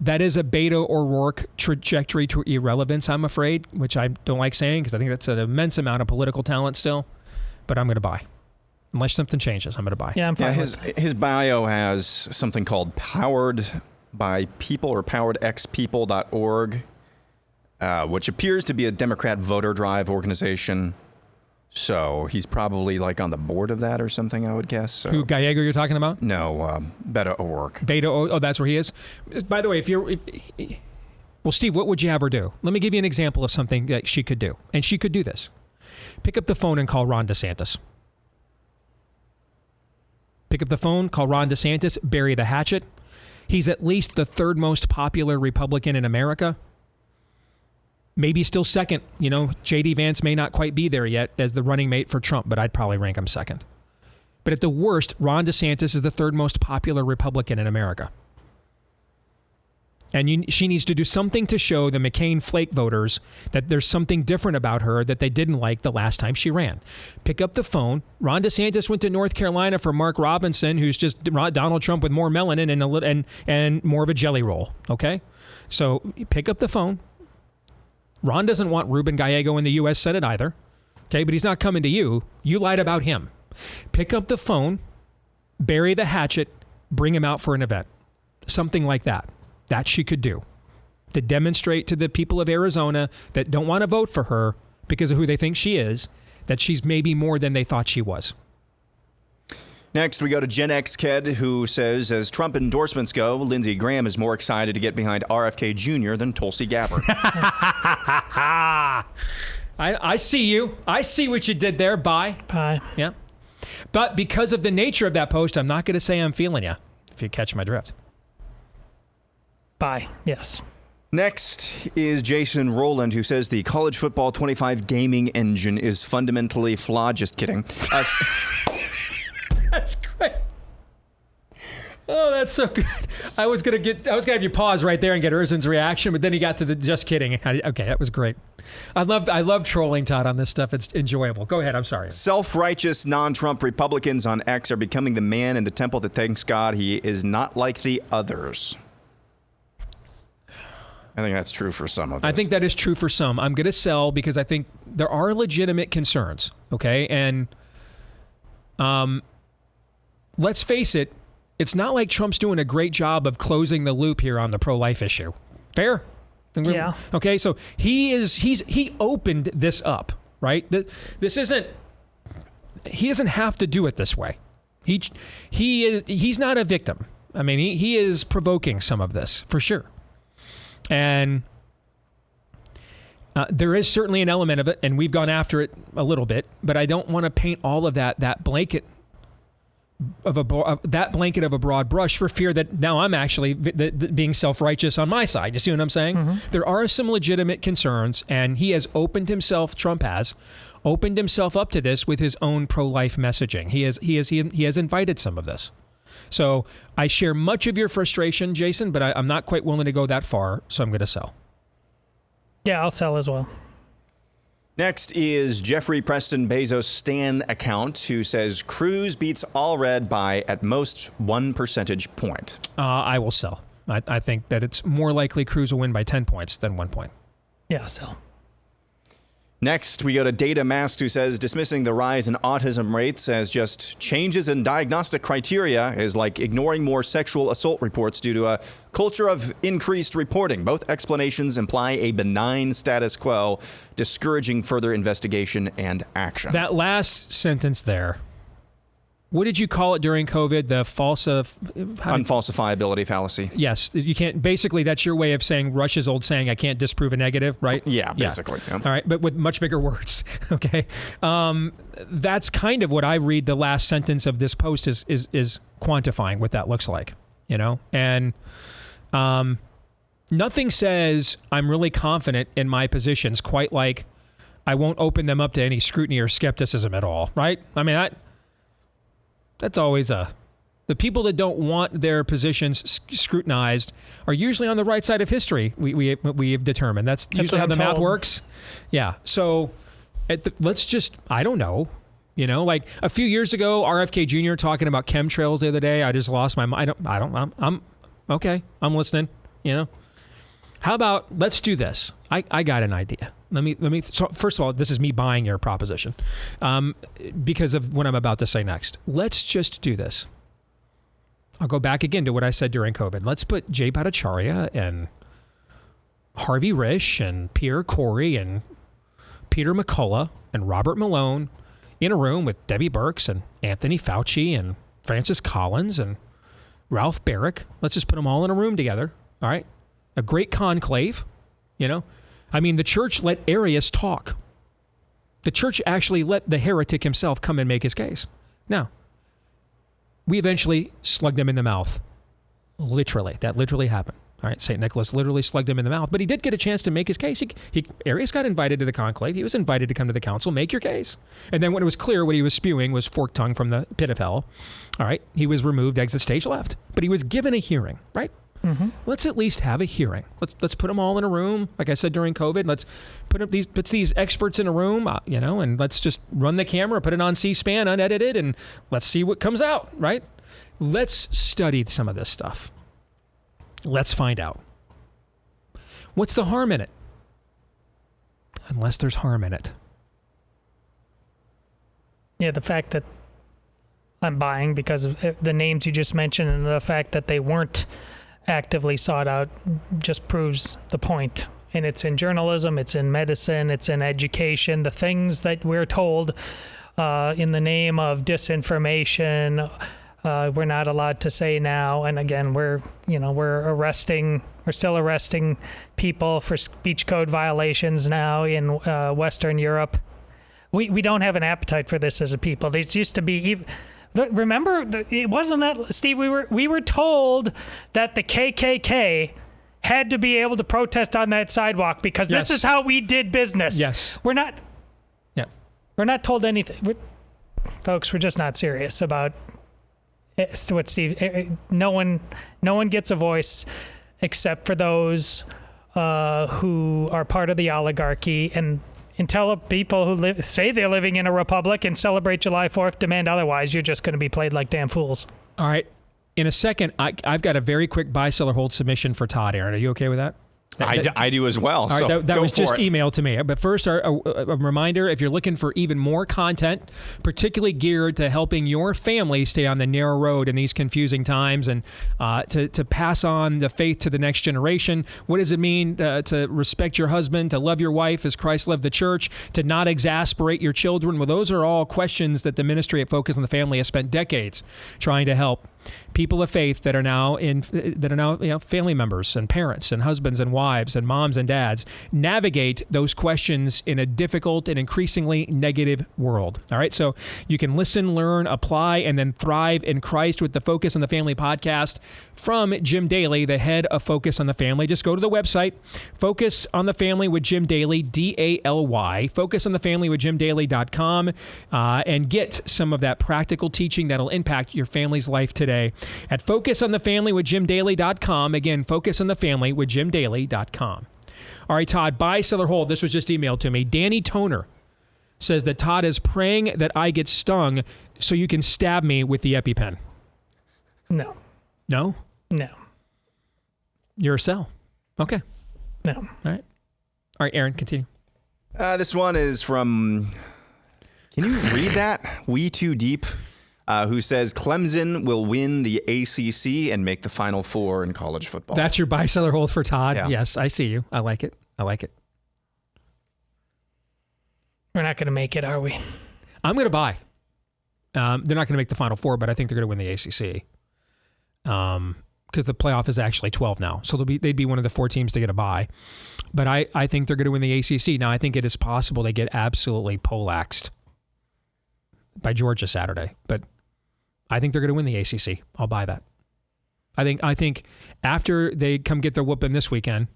that is a Beto O'Rourke trajectory to irrelevance, I'm afraid, which I don't like saying because I think that's an immense amount of political talent still. But I'm going to buy. Unless something changes, I'm going to buy. Yeah, I'm fine. His bio has something called Powered by People or poweredxpeople.org, which appears to be a Democrat voter drive organization. So he's probably like on the board of that or something, I would guess. So. Who, Gallego you're talking about? No, Beto O'Rourke. Oh, that's where he is? By the way, well, Steve, what would you have her do? Let me give you an example of something that she could do. And she could do this. Pick up the phone and call Ron DeSantis. Pick up the phone, call Ron DeSantis, bury the hatchet. He's at least the third most popular Republican in America. Maybe still second. You know, J.D. Vance may not quite be there yet as the running mate for Trump, but I'd probably rank him second. But at the worst, Ron DeSantis is the third most popular Republican in America. And she needs to do something to show the McCain flake voters that there's something different about her that they didn't like the last time she ran. Pick up the phone. Ron DeSantis went to North Carolina for Mark Robinson, who's just Donald Trump with more melanin and more of a jelly roll. Okay? So pick up the phone. Ron doesn't want Ruben Gallego in the U.S. Senate either. Okay? But he's not coming to you. You lied about him. Pick up the phone, bury the hatchet, bring him out for an event. Something like that. That she could do to demonstrate to the people of Arizona that don't want to vote for her because of who they think she is, that she's maybe more than they thought she was. Next, we go to Gen X Ked, who says, as Trump endorsements go, Lindsey Graham is more excited to get behind RFK Jr. than Tulsi Gabbard. I see you. I see what you did there. Bye. Yeah. But because of the nature of that post, I'm not going to say I'm feeling you, if you catch my drift. Bye. Yes. Next is Jason Rowland, who says the college football 25 gaming engine is fundamentally flawed. Just kidding. That's great. Oh, that's so good. I was gonna have you pause right there and get Erzin's reaction, but then he got to the just kidding. Okay, that was great. I love trolling Todd on this stuff. It's enjoyable. Go ahead. I'm sorry. Self-righteous non-Trump Republicans on X are becoming the man in the temple that thanks God he is not like the others. I think that's true for some of this. I think that is true for some. I'm going to sell because I think there are legitimate concerns, okay? And let's face it, it's not like Trump's doing a great job of closing the loop here on the pro-life issue. Fair? Yeah. Okay, so he opened this up, right? This isn't, he doesn't have to do it this way. He's not a victim. I mean, he is provoking some of this, for sure. And there is certainly an element of it, and we've gone after it a little bit, but I don't want to paint all of that blanket of a broad brush for fear that now I'm actually being self-righteous on my side. You see what I'm saying? Mm-hmm. There are some legitimate concerns, and Trump has opened himself up to this with his own pro-life messaging. He has invited some of this. So I share much of your frustration, Jason, but I'm not quite willing to go that far, so I'm going to sell. Yeah, I'll sell as well. Next is Jeffrey Preston Bezos' Stan account, who says Cruz beats Allred by at most 1 percentage point. I will sell. I think that it's more likely Cruz will win by 10 points than 1 point. Yeah, sell. Next, we go to Data Mask, who says dismissing the rise in autism rates as just changes in diagnostic criteria is like ignoring more sexual assault reports due to a culture of increased reporting. Both explanations imply a benign status quo, discouraging further investigation and action. That last sentence there, what did you call it during COVID? The unfalsifiability fallacy. Yes. You can't. Basically, that's your way of saying Rush's old saying, I can't disprove a negative, right? Yeah, basically. Yeah. All right. But with much bigger words. Okay. That's kind of what I read the last sentence of this post is quantifying what that looks like, you know? And nothing says I'm really confident in my positions quite like I won't open them up to any scrutiny or skepticism at all, right? I mean, That's always the people that don't want their positions scrutinized are usually on the right side of history. We have determined that's usually how the math works. Yeah. So let's just, I don't know. Like a few years ago, RFK Jr. talking about chemtrails the other day. I just lost my mind. I'm okay. I'm listening. How about let's do this? I got an idea. Let me. So first of all, this is me buying your proposition, because of what I'm about to say next. Let's just do this. I'll go back again to what I said during COVID. Let's put Jay Bhattacharya and Harvey Risch and Pierre Corey and Peter McCullough and Robert Malone in a room with Debbie Birx and Anthony Fauci and Francis Collins and Ralph Barrick. Let's just put them all in a room together. All right. A great conclave, I mean, the church let Arius talk. The church actually let the heretic himself come and make his case. Now, we eventually slugged him in the mouth. Literally. That literally happened. All right. St. Nicholas literally slugged him in the mouth, but he did get a chance to make his case. Arius got invited to the conclave. He was invited to come to the council, make your case. And then when it was clear what he was spewing was forked tongue from the pit of hell, all right, he was removed, exit stage left. But he was given a hearing, right? Mm-hmm. Let's at least have a hearing. Let's put them all in a room. Like I said during COVID, let's put these experts in a room, and let's just run the camera, put it on C-SPAN unedited, and let's see what comes out, right? Let's study some of this stuff. Let's find out. What's the harm in it? Unless there's harm in it. Yeah, the fact that I'm buying because of the names you just mentioned and the fact that they weren't actively sought out just proves the point. And it's in journalism, it's in medicine, it's in education. The things that we're told in the name of disinformation, we're not allowed to say now. And again, we're still arresting people for speech code violations now in Western Europe. We don't have an appetite for this as a people. There used to be. Remember, it wasn't that, Steve, we were told that the KKK had to be able to protest on that sidewalk because this is how we did business. Yes. We're not told anything. Folks, we're just not serious about what Steve, no one gets a voice except for those who are part of the oligarchy, and until people who say they're living in a republic and celebrate July 4th demand otherwise, you're just going to be played like damn fools. All right. In a second, I've got a very quick buy, sell, or hold submission for Todd, Aaron. Are you okay with that? I do as well. All right, so that was just it. emailed to me. But first, a reminder, if you're looking for even more content, particularly geared to helping your family stay on the narrow road in these confusing times and to pass on the faith to the next generation, what does it mean to respect your husband, to love your wife as Christ loved the church, to not exasperate your children? Well, those are all questions that the ministry at Focus on the Family has spent decades trying to help people of faith that are now family members and parents and husbands and wives and moms and dads navigate those questions in a difficult and increasingly negative world. All right. So you can listen, learn, apply, and then thrive in Christ with the Focus on the Family podcast from Jim Daly, the head of Focus on the Family. Just go to the website, Focus on the Family with Jim Daly, DALY, focusonthefamilywithjimdaly.com, and get some of that practical teaching that'll impact your family's life today at focusonthefamilywithjimdaly.com. Again, focusonthefamilywithjimdaly.com. All right, Todd, buy, sell, or hold. This was just emailed to me. Danny Toner says that Todd is praying that I get stung so you can stab me with the EpiPen. No. No? No. You're a sell. Okay. No. All right. All right, Aaron, continue. This one is from, can you read that? We Too Deep, who says Clemson will win the ACC and make the Final Four in college football. That's your buy, sell, or hold for Todd? Yeah. Yes, I see you. I like it. We're not going to make it, are we? I'm going to buy. They're not going to make the Final Four, but I think they're going to win the ACC. Because the playoff is actually 12 now. So they'd be one of the 4 teams to get a bye. But I think they're going to win the ACC. Now, I think it is possible they get absolutely poleaxed by Georgia Saturday. But I think they're going to win the ACC. I'll buy that. I think after they come get their whooping this weekend,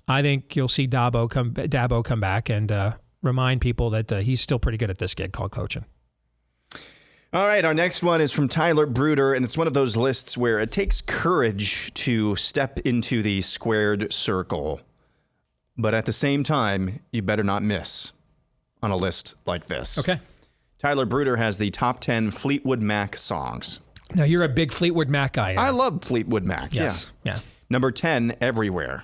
I think you'll see Dabo come back and remind people that he's still pretty good at this gig called coaching. All right, our next one is from Tyler Bruder, and it's one of those lists where it takes courage to step into the squared circle. But at the same time, you better not miss on a list like this. Okay. Tyler Bruder has the top 10 Fleetwood Mac songs. Now, you're a big Fleetwood Mac guy. I love Fleetwood Mac, Yes. Yeah. Number 10, Everywhere.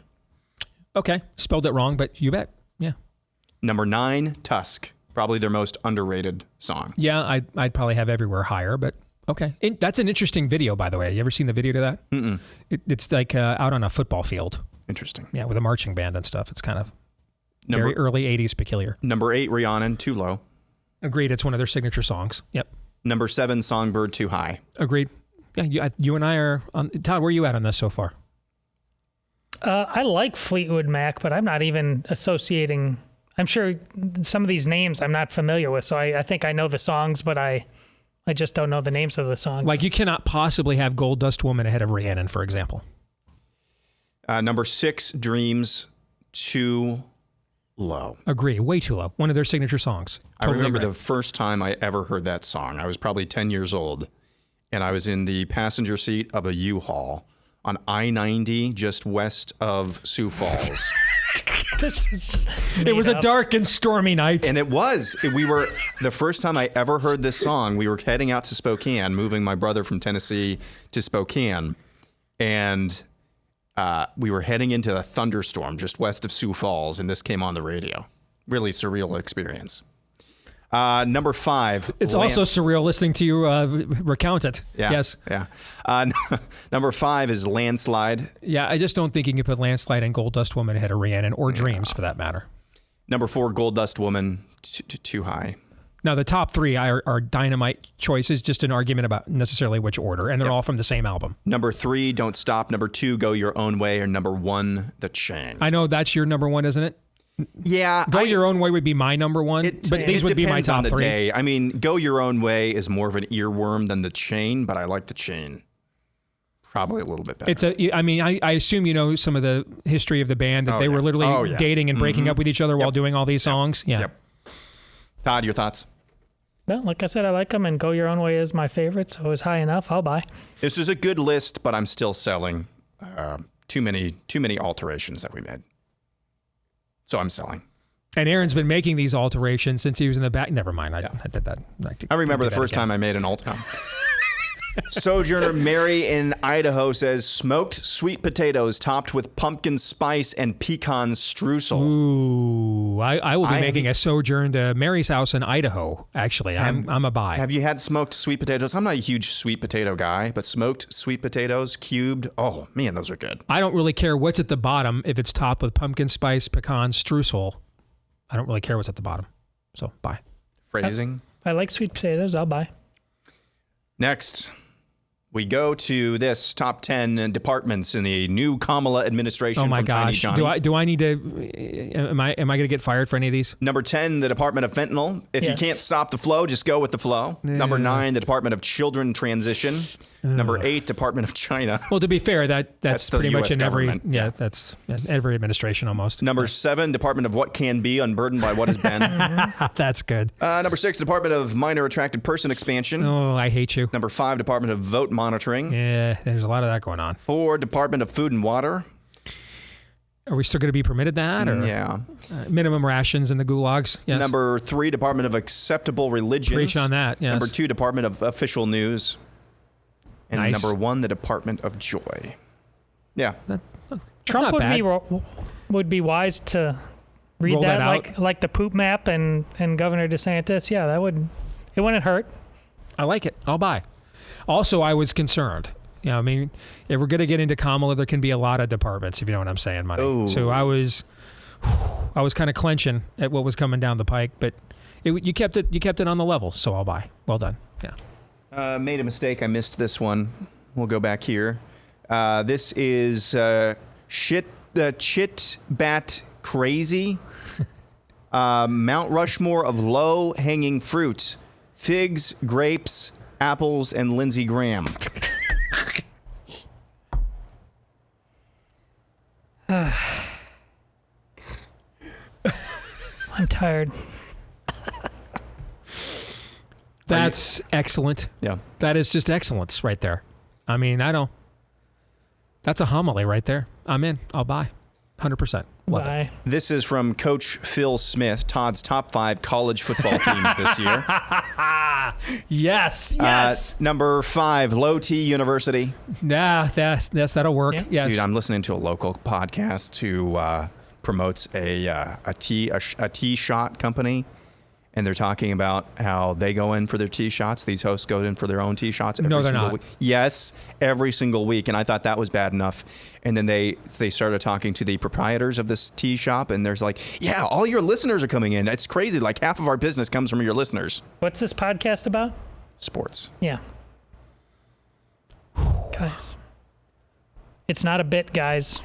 Okay. Spelled it wrong, but you bet. Yeah. Number 9, Tusk. Probably their most underrated song. Yeah, I'd probably have Everywhere higher, but okay. That's an interesting video, by the way. You ever seen the video to that? Mm-mm. It's like out on a football field. Interesting. Yeah, with a marching band and stuff. It's kind of very early 80s peculiar. Number 8, Rihanna, Too Low. Agreed. It's one of their signature songs. Yep. Number 7, Songbird, Too High. Agreed. Yeah, you and I are on. Todd, where are you at on this so far? I like Fleetwood Mac, but I'm not even associating. I'm sure some of these names I'm not familiar with, so I think I know the songs, but I just don't know the names of the songs. Like, you cannot possibly have Gold Dust Woman ahead of Rhiannon, for example. Number 6, Dreams, Too Low. Agree. Way too low. One of their signature songs. I remember the first time I ever heard that song. I was probably 10 years old, and I was in the passenger seat of a U-Haul on I-90 just west of Sioux Falls. It was a dark and stormy night. And it was. We were, the first time I ever heard this song, we were heading out to Spokane, moving my brother from Tennessee to Spokane. And we were heading into a thunderstorm just west of Sioux Falls, and this came on the radio. Really surreal experience. Number 5. It's also surreal listening to you recount it. Yeah, yes. Yeah. Number 5 is Landslide. Yeah, I just don't think you can put Landslide and Gold Dust Woman ahead of Rhiannon or Dreams for that matter. Number 4, Gold Dust Woman, Too High. Now, the top 3 are dynamite choices, just an argument about necessarily which order, and they're all from the same album. Number 3, Don't Stop. Number 2, Go Your Own Way. Or number 1, The Chain. I know that's your number 1, isn't it? Yeah. Go Your Own Way would be my number 1, but these would be my top 3. Day. I mean, Go Your Own Way is more of an earworm than The Chain, but I like The Chain probably a little bit better. I assume you know some of the history of the band, that they were literally dating and breaking up with each other while doing all these songs. Yeah. Yep. Todd, your thoughts? Well, like I said, I like them, and Go Your Own Way is my favorite, so it was high enough. I'll buy. This is a good list, but I'm still selling. Too many alterations that we made. So I'm selling. And Aaron's been making these alterations since he was in the back. Never mind. I did that. I remember the first time I made an alter. Sojourner Mary in Idaho says smoked sweet potatoes topped with pumpkin spice and pecan streusel. Ooh, I will be making a sojourn to Mary's house in Idaho. Actually, I'm a buy. Have you had smoked sweet potatoes? I'm not a huge sweet potato guy, but smoked sweet potatoes cubed. Oh man, those are good. I don't really care what's at the bottom if it's topped with pumpkin spice, pecan streusel. I don't really care what's at the bottom. So buy. Phrasing. I like sweet potatoes. I'll buy. Next, we go to this top 10 departments in the new Kamala administration. Oh my from Tiny gosh! Johnny. Do I need to? Am I going to get fired for any of these? Number 10, the Department of Fentanyl. If you can't stop the flow, just go with the flow. Yeah. Number 9, the Department of Children Transition. Number 8, Department of China. Well, to be fair, that's the pretty US much in government. that's every administration almost. Number 7, Department of What Can Be, Unburdened by What Has Been. That's good. Number 6, Department of Minor Attracted Person Expansion. Oh, I hate you. Number 5, Department of Vote Monitoring. Yeah, there's a lot of that going on. 4, Department of Food and Water. Are we still going to be permitted that? Or yeah. Minimum rations in the gulags. Yes. Number 3, Department of Acceptable Religions. Preach on that. Yes. Number 2, Department of Official News. And Nice. number 1, the Department of Joy. Yeah. Trump would be wise to read Roll that that like the poop map and Governor DeSantis. Yeah, it wouldn't hurt. I like it. I'll buy. Also, I was concerned. Yeah, I mean, if we're going to get into Kamala, there can be a lot of departments, if you know what I'm saying, Money. Ooh. So I was kind of clenching at what was coming down the pike, but you kept it on the level, so I'll buy. Well done. Yeah. Made a mistake. I missed this one. We'll go back here. This is Chit Bat Crazy. Mount Rushmore of low-hanging fruit. Figs, grapes, apples, and Lindsey Graham. I'm tired. That's excellent. Yeah. That is just excellence right there. I mean, that's a homily right there. I'm in. I'll buy. 100%. Love it. This is from Coach Phil Smith, Todd's top 5 college football teams this year. Yes. Number 5, Low T University. Nah, that'll work. Yeah. Yes. Dude, I'm listening to a local podcast who promotes a tea shot company. And they're talking about how they go in for their tee shots. These hosts go in for their own tee shots every single week. Yes, every single week. And I thought that was bad enough. And then they started talking to the proprietors of this tee shop. And there's like, yeah, all your listeners are coming in. It's crazy. Like half of our business comes from your listeners. What's this podcast about? Sports. Yeah. Guys. It's not a bit, guys.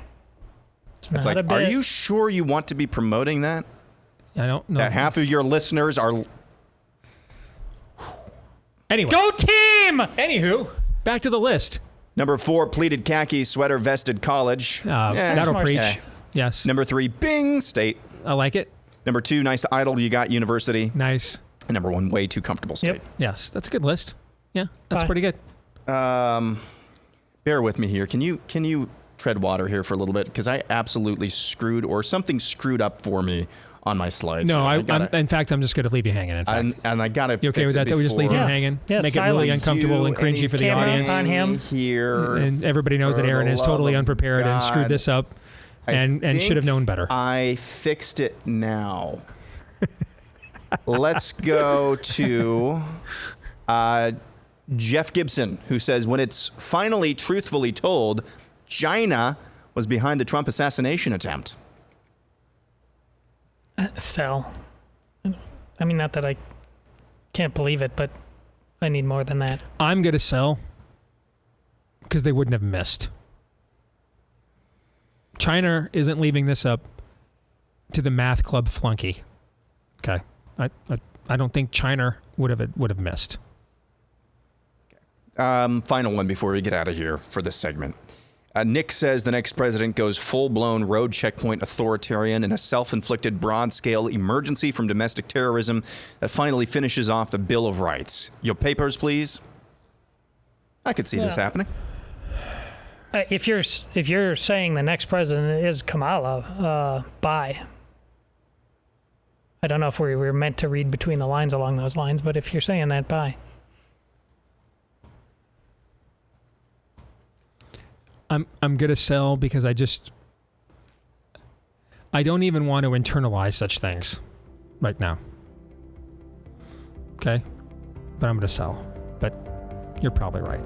It's like, are you sure you want to be promoting that? I don't know. That half of your listeners are. Anyway. Go team! Anywho, back to the list. Number 4, pleated khaki sweater vested college. That'll preach. Yes. Number 3, Bing State. I like it. Number 2, nice idle you got university. Nice. And number 1, way too comfortable state. Yep. Yes, that's a good list. Yeah, that's pretty good. Bear with me here. Can you tread water here for a little bit? Because I absolutely something screwed up for me on my slides. No, in fact, I'm just going to leave you hanging. In fact, and I got to. You okay with that? That we just leave him hanging, make it really uncomfortable and cringy for the audience. On him here, and everybody knows that Aaron is totally unprepared and screwed this up, and should have known better. I fixed it now. Let's go to Jeff Gibson, who says, when it's finally truthfully told, China was behind the Trump assassination attempt. Sell. I mean, not that I can't believe it, but I need more than that. I'm going to sell because they wouldn't have missed. China isn't leaving this up to the math club flunky. Okay. I don't think China would have missed. Final one before we get out of here for this segment. Nick says the next president goes full-blown road checkpoint authoritarian in a self-inflicted broad-scale emergency from domestic terrorism that finally finishes off the Bill of Rights. Your papers, please. I could see this happening. If you're saying the next president is Kamala, bye. I don't know if we were meant to read between the lines along those lines, but if you're saying that, bye. I'm going to sell because I don't even want to internalize such things right now. Okay? But I'm going to sell. But you're probably right.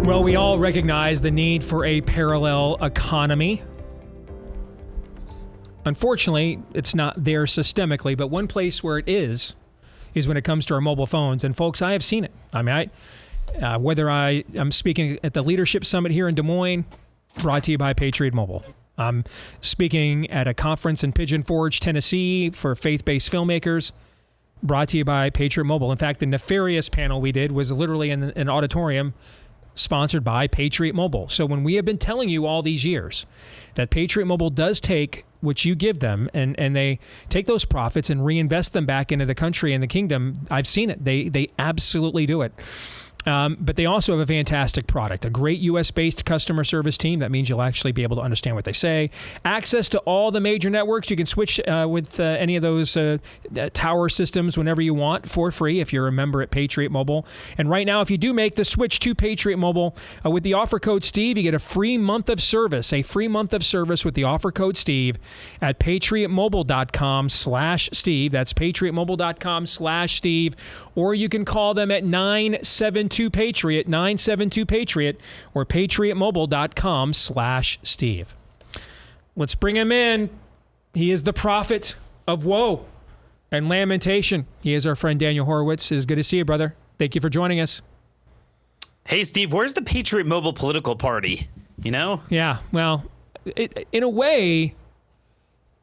Well, we all recognize the need for a parallel economy. Unfortunately, it's not there systemically, but one place where it is when it comes to our mobile phones. And folks, I have seen it. I mean, whether I'm speaking at the Leadership Summit here in Des Moines, brought to you by Patriot Mobile. I'm speaking at a conference in Pigeon Forge, Tennessee for faith-based filmmakers, brought to you by Patriot Mobile. In fact, the nefarious panel we did was literally in an auditorium sponsored by Patriot Mobile. So when we have been telling you all these years that Patriot Mobile does take what you give them and they take those profits and reinvest them back into the country and the kingdom, I've seen it. They absolutely do it. But they also have a fantastic product, a great U.S.-based customer service team. That means you'll actually be able to understand what they say. Access to all the major networks. You can switch with any of those tower systems whenever you want for free if you're a member at Patriot Mobile. And right now, if you do make the switch to Patriot Mobile with the offer code Steve, you get a free month of service, with the offer code Steve at patriotmobile.com/Steve. That's patriotmobile.com/Steve. Or you can call them at 972-PATRIOT, or patriotmobile.com/Steve. Let's bring him in. He is the prophet of woe and lamentation. He is our friend Daniel Horowitz. It's good to see you, brother. Thank you for joining us. Hey, Steve, where's the Patriot Mobile political party? You know? Yeah, well, in a way,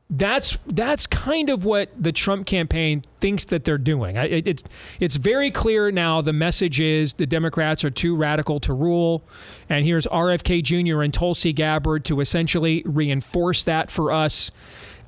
that's kind of what the Trump campaign thinks that they're doing. It's very clear now. The message is the Democrats are too radical to rule, and here's RFK Jr. and Tulsi Gabbard to essentially reinforce that for us.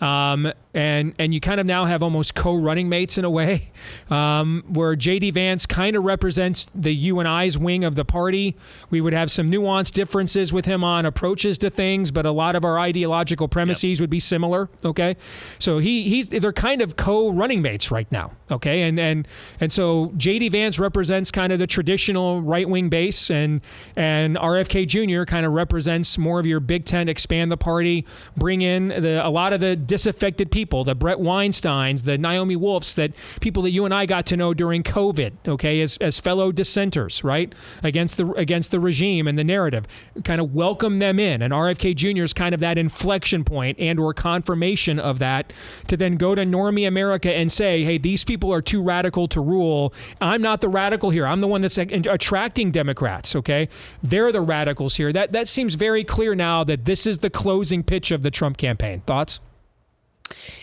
And you kind of now have almost co-running mates in a way, where J.D. Vance kind of represents the you and I's wing of the party. We would have some nuanced differences with him on approaches to things, but a lot of our ideological premises would be similar. Okay, so they're kind of co-running mates right now. Okay, and so J.D. Vance represents kind of the traditional right-wing base, and RFK Jr. kind of represents more of your Big Tent, expand the party, bring in a lot of the disaffected people, the Brett Weinsteins, the Naomi Wolfs, that people that you and I got to know during COVID, okay, as fellow dissenters, right, against the regime and the narrative, kind of welcome them in. And RFK Jr. is kind of that inflection point and or confirmation of that, to then go to normie America and say, hey, these people are too radical to rule. I'm not the radical here. I'm the one that's attracting Democrats, okay? They're the radicals here. That seems very clear now that this is the closing pitch of the Trump campaign. Thoughts?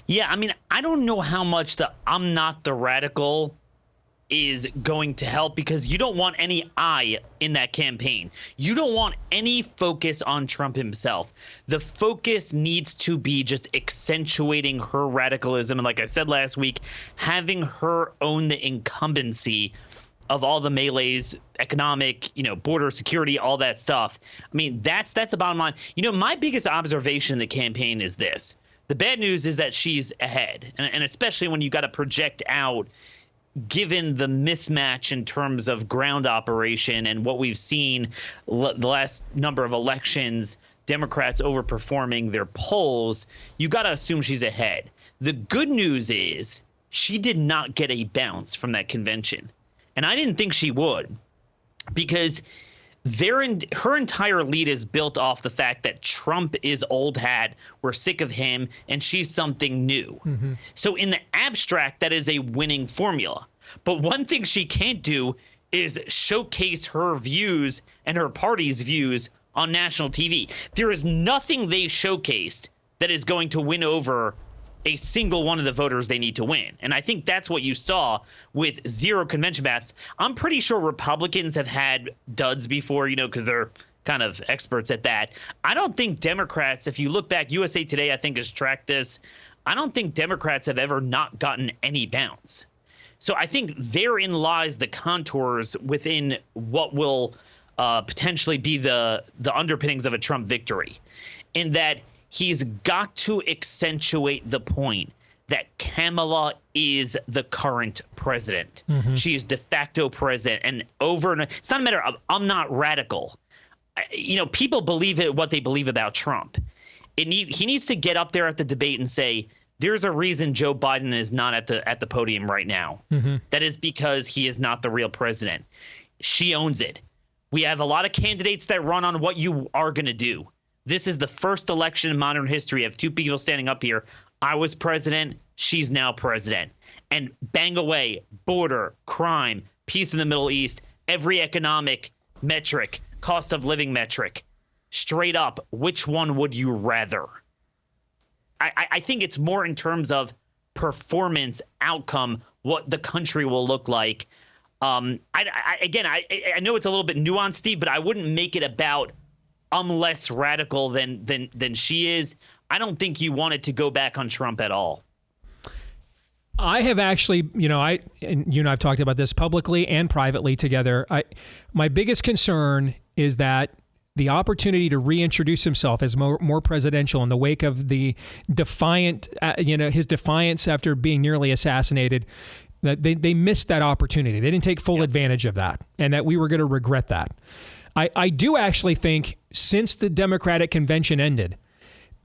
Yeah, I mean, I don't know how much the I'm not the radical is going to help, because you don't want any I in that campaign. You don't want any focus on Trump himself. The focus needs to be just accentuating her radicalism. And like I said last week, having her own the incumbency of all the melees, economic, border security, all that stuff. I mean, that's the bottom line. My biggest observation in the campaign is this. The bad news is that she's ahead, and especially when you got to project out, given the mismatch in terms of ground operation and what we've seen the last number of elections, Democrats overperforming their polls, you got to assume she's ahead. The good news is she did not get a bounce from that convention, and I didn't think she would, because her entire lead is built off the fact that Trump is old hat, we're sick of him, and she's something new. Mm-hmm. So in the abstract, that is a winning formula. But one thing she can't do is showcase her views and her party's views on national TV. There is nothing they showcased that is going to win over a single one of the voters they need to win. And I think that's what you saw with zero convention bats. I'm pretty sure Republicans have had duds before, because they're kind of experts at that. I don't think Democrats, if you look back, USA Today, I think, has tracked this. I don't think Democrats have ever not gotten any bounce. So I think therein lies the contours within what will potentially be the underpinnings of a Trump victory, in that he's got to accentuate the point that Kamala is the current president. Mm-hmm. She is de facto president, and it's not a matter of I'm not radical. People believe what they believe about Trump. He needs to get up there at the debate and say, there's a reason Joe Biden is not at the podium right now. Mm-hmm. That is because he is not the real president. She owns it. We have a lot of candidates that run on what you are going to do. This is the first election in modern history of two people standing up here. I was president. She's now president. And bang away, border, crime, peace in the Middle East, every economic metric, cost of living metric. Straight up, which one would you rather? I think it's more in terms of performance, outcome, what the country will look like. I know it's a little bit nuanced, Steve, but I wouldn't make it about I'm less radical than she is. I don't think you wanted to go back on Trump at all. I have actually, and you and I've talked about this publicly and privately together. My biggest concern is that the opportunity to reintroduce himself as more presidential in the wake of the his defiance after being nearly assassinated, that they missed that opportunity. They didn't take full advantage of that, and that we were going to regret that. I do actually think since the Democratic convention ended,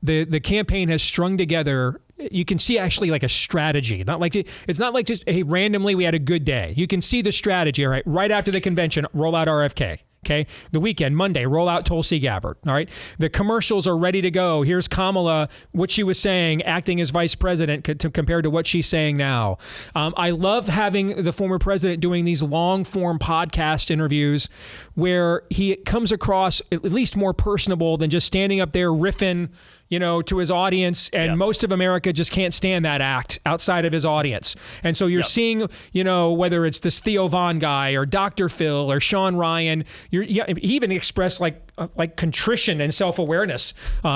the campaign has strung together. You can see actually like a strategy. It's not like just, hey, randomly we had a good day. You can see the strategy. All right, right after the convention, roll out RFK. Okay, the weekend, Monday, roll out Tulsi Gabbard. All right, the commercials are ready to go. Here's Kamala, what she was saying, acting as vice president compared to what she's saying now. I love having the former president doing these long form podcast interviews where he comes across at least more personable than just standing up there riffing, to his audience. And most of America just can't stand that act outside of his audience. And so you're seeing, whether it's this Theo Von guy or Dr. Phil or Sean Ryan, he even expressed like contrition and self-awareness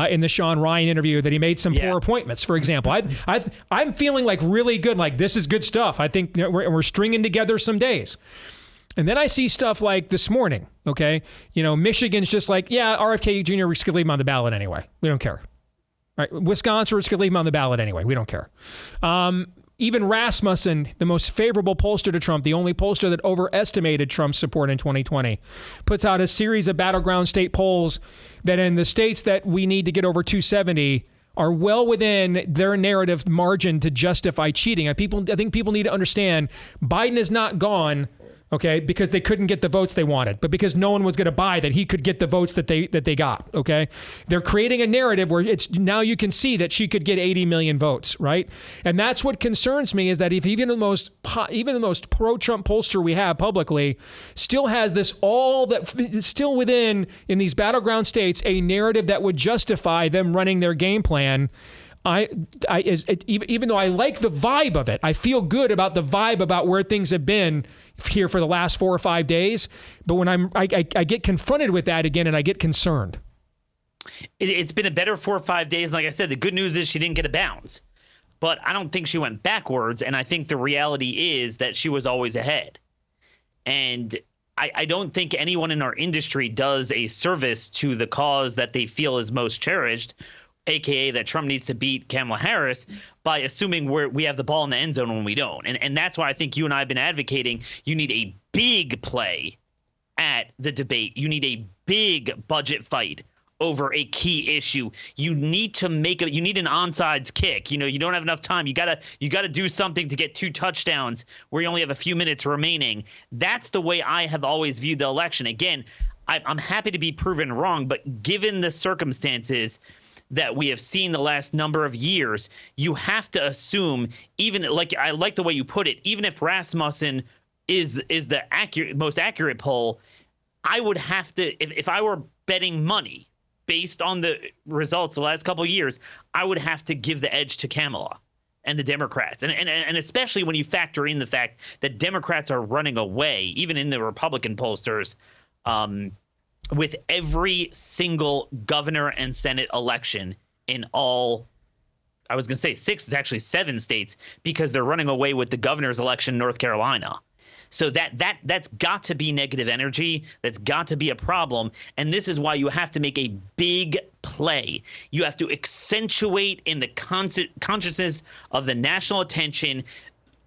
in the Sean Ryan interview that he made some poor appointments, for example. I'm feeling like really good, like this is good stuff. I think we're stringing together some days. And then I see stuff like this morning, okay? Michigan's just like, RFK Jr., we could leave him on the ballot anyway. We don't care. Right? Wisconsin, we could leave him on the ballot anyway. We don't care. Even Rasmussen, the most favorable pollster to Trump, the only pollster that overestimated Trump's support in 2020, puts out a series of battleground state polls that in the states that we need to get over 270 are well within their narrative margin to justify cheating. I think people need to understand Biden is not gone, okay, because they couldn't get the votes they wanted, but because no one was going to buy that he could get the votes that they got, okay? They're creating a narrative where it's now you can see that she could get 80 million votes, right? And that's what concerns me, is that if even the most pro-Trump pollster we have publicly still has this still within, in these battleground states, a narrative that would justify them running their game plan. Even though I like the vibe of it, I feel good about the vibe about where things have been here for the last 4 or 5 days. But when I get confronted with that again, and I get concerned. It's been a better 4 or 5 days. Like I said, the good news is she didn't get a bounce, but I don't think she went backwards. And I think the reality is that she was always ahead. And I don't think anyone in our industry does a service to the cause that they feel is most cherished, AKA that Trump needs to beat Kamala Harris, by assuming we have the ball in the end zone when we don't. And that's why I think you and I have been advocating you need a big play at the debate. You need a big budget fight over a key issue. You need to you need an onside kick. You don't have enough time. You gotta do something to get 2 touchdowns where you only have a few minutes remaining. That's the way I have always viewed the election. Again, I'm happy to be proven wrong, but given the circumstances that we have seen the last number of years, you have to assume, even like I like the way you put it, even if Rasmussen is the most accurate poll, I would have to, if I were betting money based on the results the last couple of years, I would have to give the edge to Kamala and the Democrats. And especially when you factor in the fact that Democrats are running away, even in the Republican pollsters, with every single governor and Senate election in all, I was going to say 6, it's actually 7 states, because they're running away with the governor's election in North Carolina. So that's got to be negative energy. That's got to be a problem. And this is why you have to make a big play. You have to accentuate in the consciousness of the national attention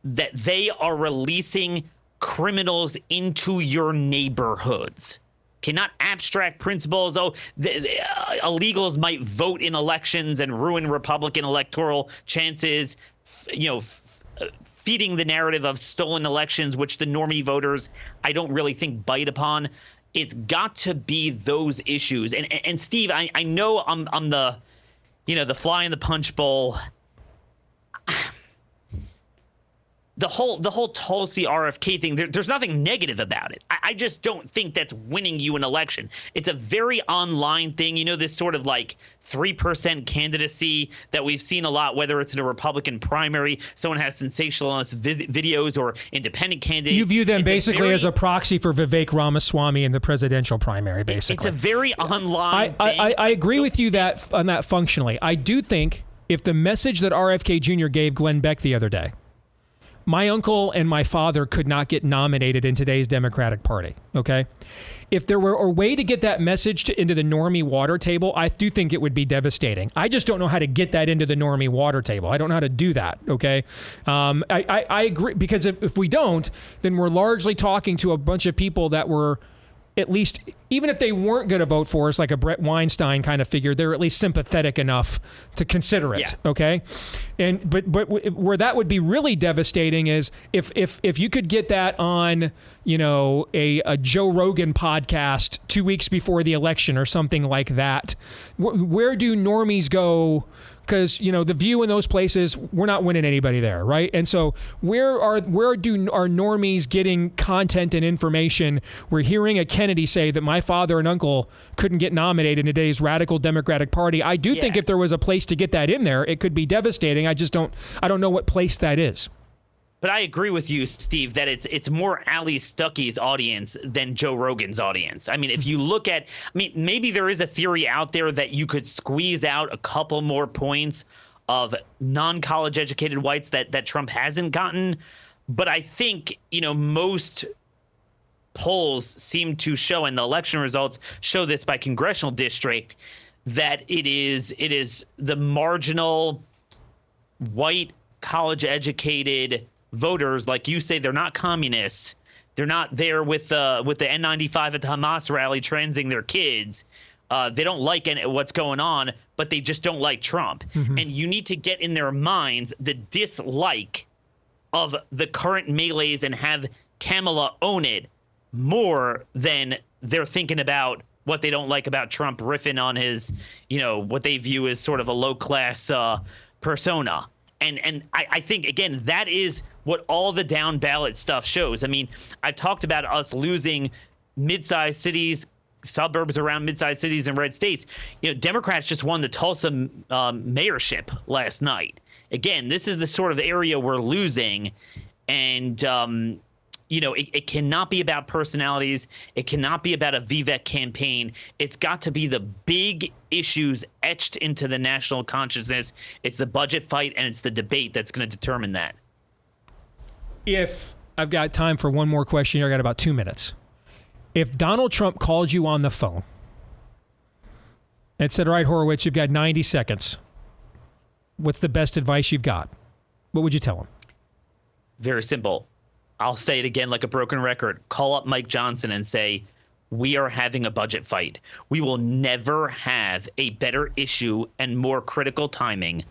that they are releasing criminals into your neighborhoods. Okay, not abstract principles. Illegals might vote in elections and ruin Republican electoral chances. Feeding the narrative of stolen elections, which the normie voters I don't really think bite upon. It's got to be those issues. And Steve, I know I'm the fly in the punch bowl. The whole Tulsi RFK thing, there's nothing negative about it. I just don't think that's winning you an election. It's a very online thing. This sort of like 3% candidacy that we've seen a lot, whether it's in a Republican primary, someone has sensationalist videos, or independent candidates. You view them basically as a proxy for Vivek Ramaswamy in the presidential primary, basically. It's a very online thing. I agree with you on that functionally. I do think if the message that RFK Jr. gave Glenn Beck the other day, my uncle and my father could not get nominated in today's Democratic Party, okay? If there were a way to get that message into the normie water table, I do think it would be devastating. I just don't know how to get that into the normie water table. I don't know how to do that, okay? I agree, because if we don't, then we're largely talking to a bunch of people that were, at least, even if they weren't going to vote for us, like a Brett Weinstein kind of figure, they're at least sympathetic enough to consider it, okay? But where that would be really devastating is if you could get that on, a Joe Rogan podcast 2 weeks before the election or something like that. Where do normies go? Because the View in those places, we're not winning anybody there, right? And so where do our normies getting content and information? We're hearing a Kennedy say that my father and uncle couldn't get nominated in today's radical Democratic Party. I do think if there was a place to get that in there, it could be devastating. I don't know what place that is. But I agree with you, Steve, that it's more Ali Stuckey's audience than Joe Rogan's audience. I mean, if you look at, maybe there is a theory out there that you could squeeze out a couple more points of non-college educated whites that Trump hasn't gotten. But I think, most polls seem to show, and the election results show this by congressional district, that it is the marginal white college educated voters, like you say, they're not communists. They're not there with the N95 at the Hamas rally transing their kids. They don't like what's going on, but they just don't like Trump. Mm-hmm. And you need to get in their minds the dislike of the current melees and have Kamala own it more than they're thinking about what they don't like about Trump riffing on his, what they view as sort of a low-class persona. And I think, again, that is what all the down ballot stuff shows. I mean, I've talked about us losing mid-sized cities, suburbs around mid-sized cities in red states. Democrats just won the Tulsa mayorship last night. Again, this is the sort of area we're losing. And, it cannot be about personalities. It cannot be about a Vivek campaign. It's got to be the big issues etched into the national consciousness. It's the budget fight and it's the debate that's going to determine that. If I've got time for one more question, I got about 2 minutes. If Donald Trump called you on the phone and said, all right, Horowitz, you've got 90 seconds. What's the best advice you've got? What would you tell him? Very simple. I'll say it again like a broken record. Call up Mike Johnson and say, we are having a budget fight. We will never have a better issue and more critical timing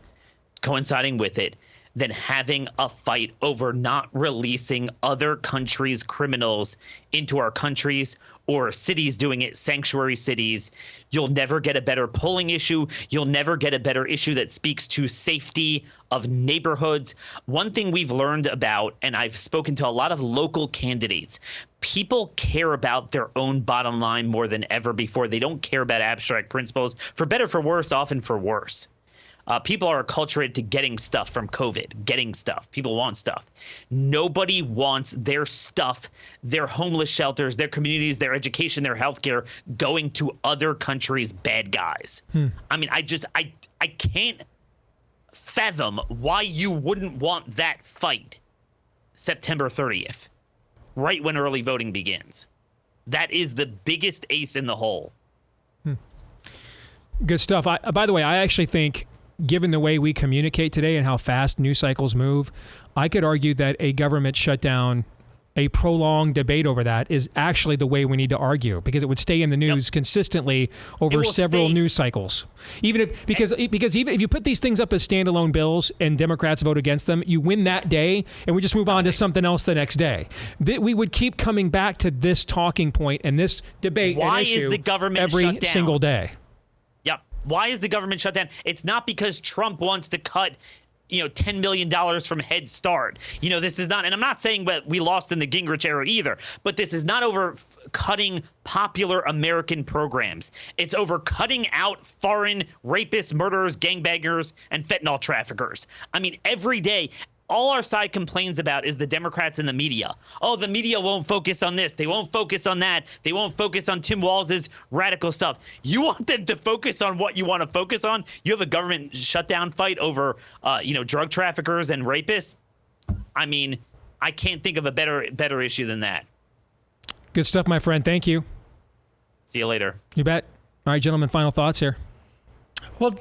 coinciding with it than having a fight over not releasing other countries' criminals into our countries or cities doing it, sanctuary cities. You'll never get a better polling issue. You'll never get a better issue that speaks to safety of neighborhoods. One thing we've learned about, and I've spoken to a lot of local candidates, people care about their own bottom line more than ever before. They don't care about abstract principles, for better, for worse, often for worse. People are acculturated to getting stuff from COVID, getting stuff. People want stuff. Nobody wants their stuff, their homeless shelters, their communities, their education, their healthcare going to other countries' bad guys. I mean, I can't fathom why you wouldn't want that fight September 30th, right when early voting begins. That is the biggest ace in the hole. Good stuff. By the way, I actually think, given the way we communicate today and how fast news cycles move, I could argue that a government shutdown, a prolonged debate over that, is actually the way we need to argue, because it would stay in the news consistently over several news cycles. Because even if you put these things up as standalone bills and Democrats vote against them, you win that day and we just move on to something else the next day. We would keep coming back to this talking point and this debate and issue is the government every shut down? single day. Why is the government shut down? It's not because Trump wants to cut, $10 million from Head Start. This is not, and I'm not saying that we lost in the Gingrich era either, but this is not over cutting popular American programs. It's over cutting out foreign rapists, murderers, gangbangers, and fentanyl traffickers. I mean, every day, all our side complains about is the Democrats and the media. Oh, the media won't focus on this. They won't focus on that. They won't focus on Tim Walz's radical stuff. You want them to focus on what you want to focus on? You have a government shutdown fight over, drug traffickers and rapists? I mean, I can't think of a better issue than that. Good stuff, my friend. Thank you. See you later. You bet. All right, gentlemen, final thoughts here. Well,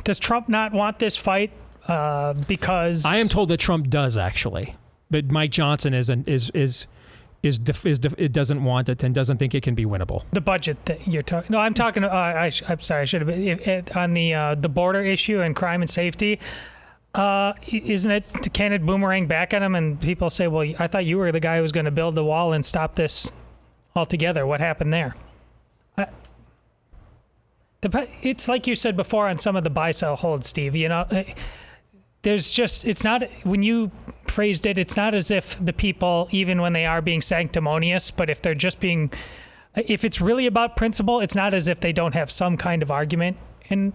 does Trump not want this fight? Because I am told that Trump does, actually, but Mike Johnson it doesn't want it and doesn't think it can be winnable. The budget that you're talking. No, I'm talking. I'm sorry. I should have been on the border issue and crime and safety. Isn't it? Can it boomerang back at him? And people say, "Well, I thought you were the guy who was going to build the wall and stop this altogether. What happened there?" It's like you said before on some of the buy-sell holds, Steve. You know, there's just, it's not, when you phrased it, it's not as if the people, even when they are being sanctimonious, but if they're just being, if it's really about principle, it's not as if they don't have some kind of argument. And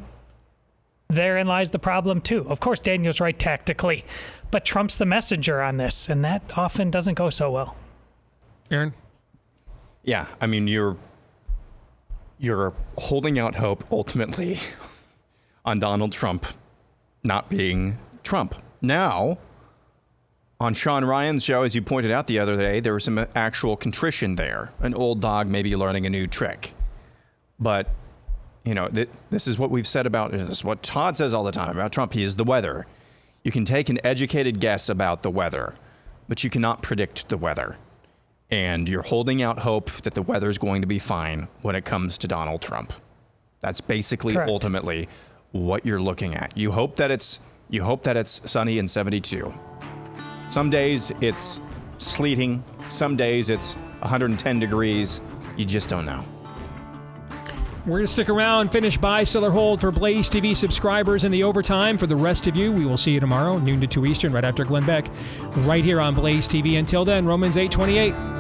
therein lies the problem too. Of course, Daniel's right tactically, but Trump's the messenger on this, and that often doesn't go so well. Aaron? Yeah, I mean, you're holding out hope ultimately on Donald Trump not being Trump. Now, on Sean Ryan's show, as you pointed out the other day, there was some actual contrition there. An old dog maybe learning a new trick. But, you know, this is what we've said about, this is what Todd says all the time about Trump. He is the weather. You can take an educated guess about the weather, but you cannot predict the weather. And you're holding out hope that the weather is going to be fine when it comes to Donald Trump. That's basically ultimately what you're looking at. You hope that it's sunny and 72. Some days it's sleeting. Some days it's 110 degrees. You just don't know. We're going to stick around, finish buy, sell, or hold for Blaze TV subscribers in the overtime. For the rest of you, we will see you tomorrow, noon to 2 Eastern, right after Glenn Beck, right here on Blaze TV. Until then, Romans 8:28.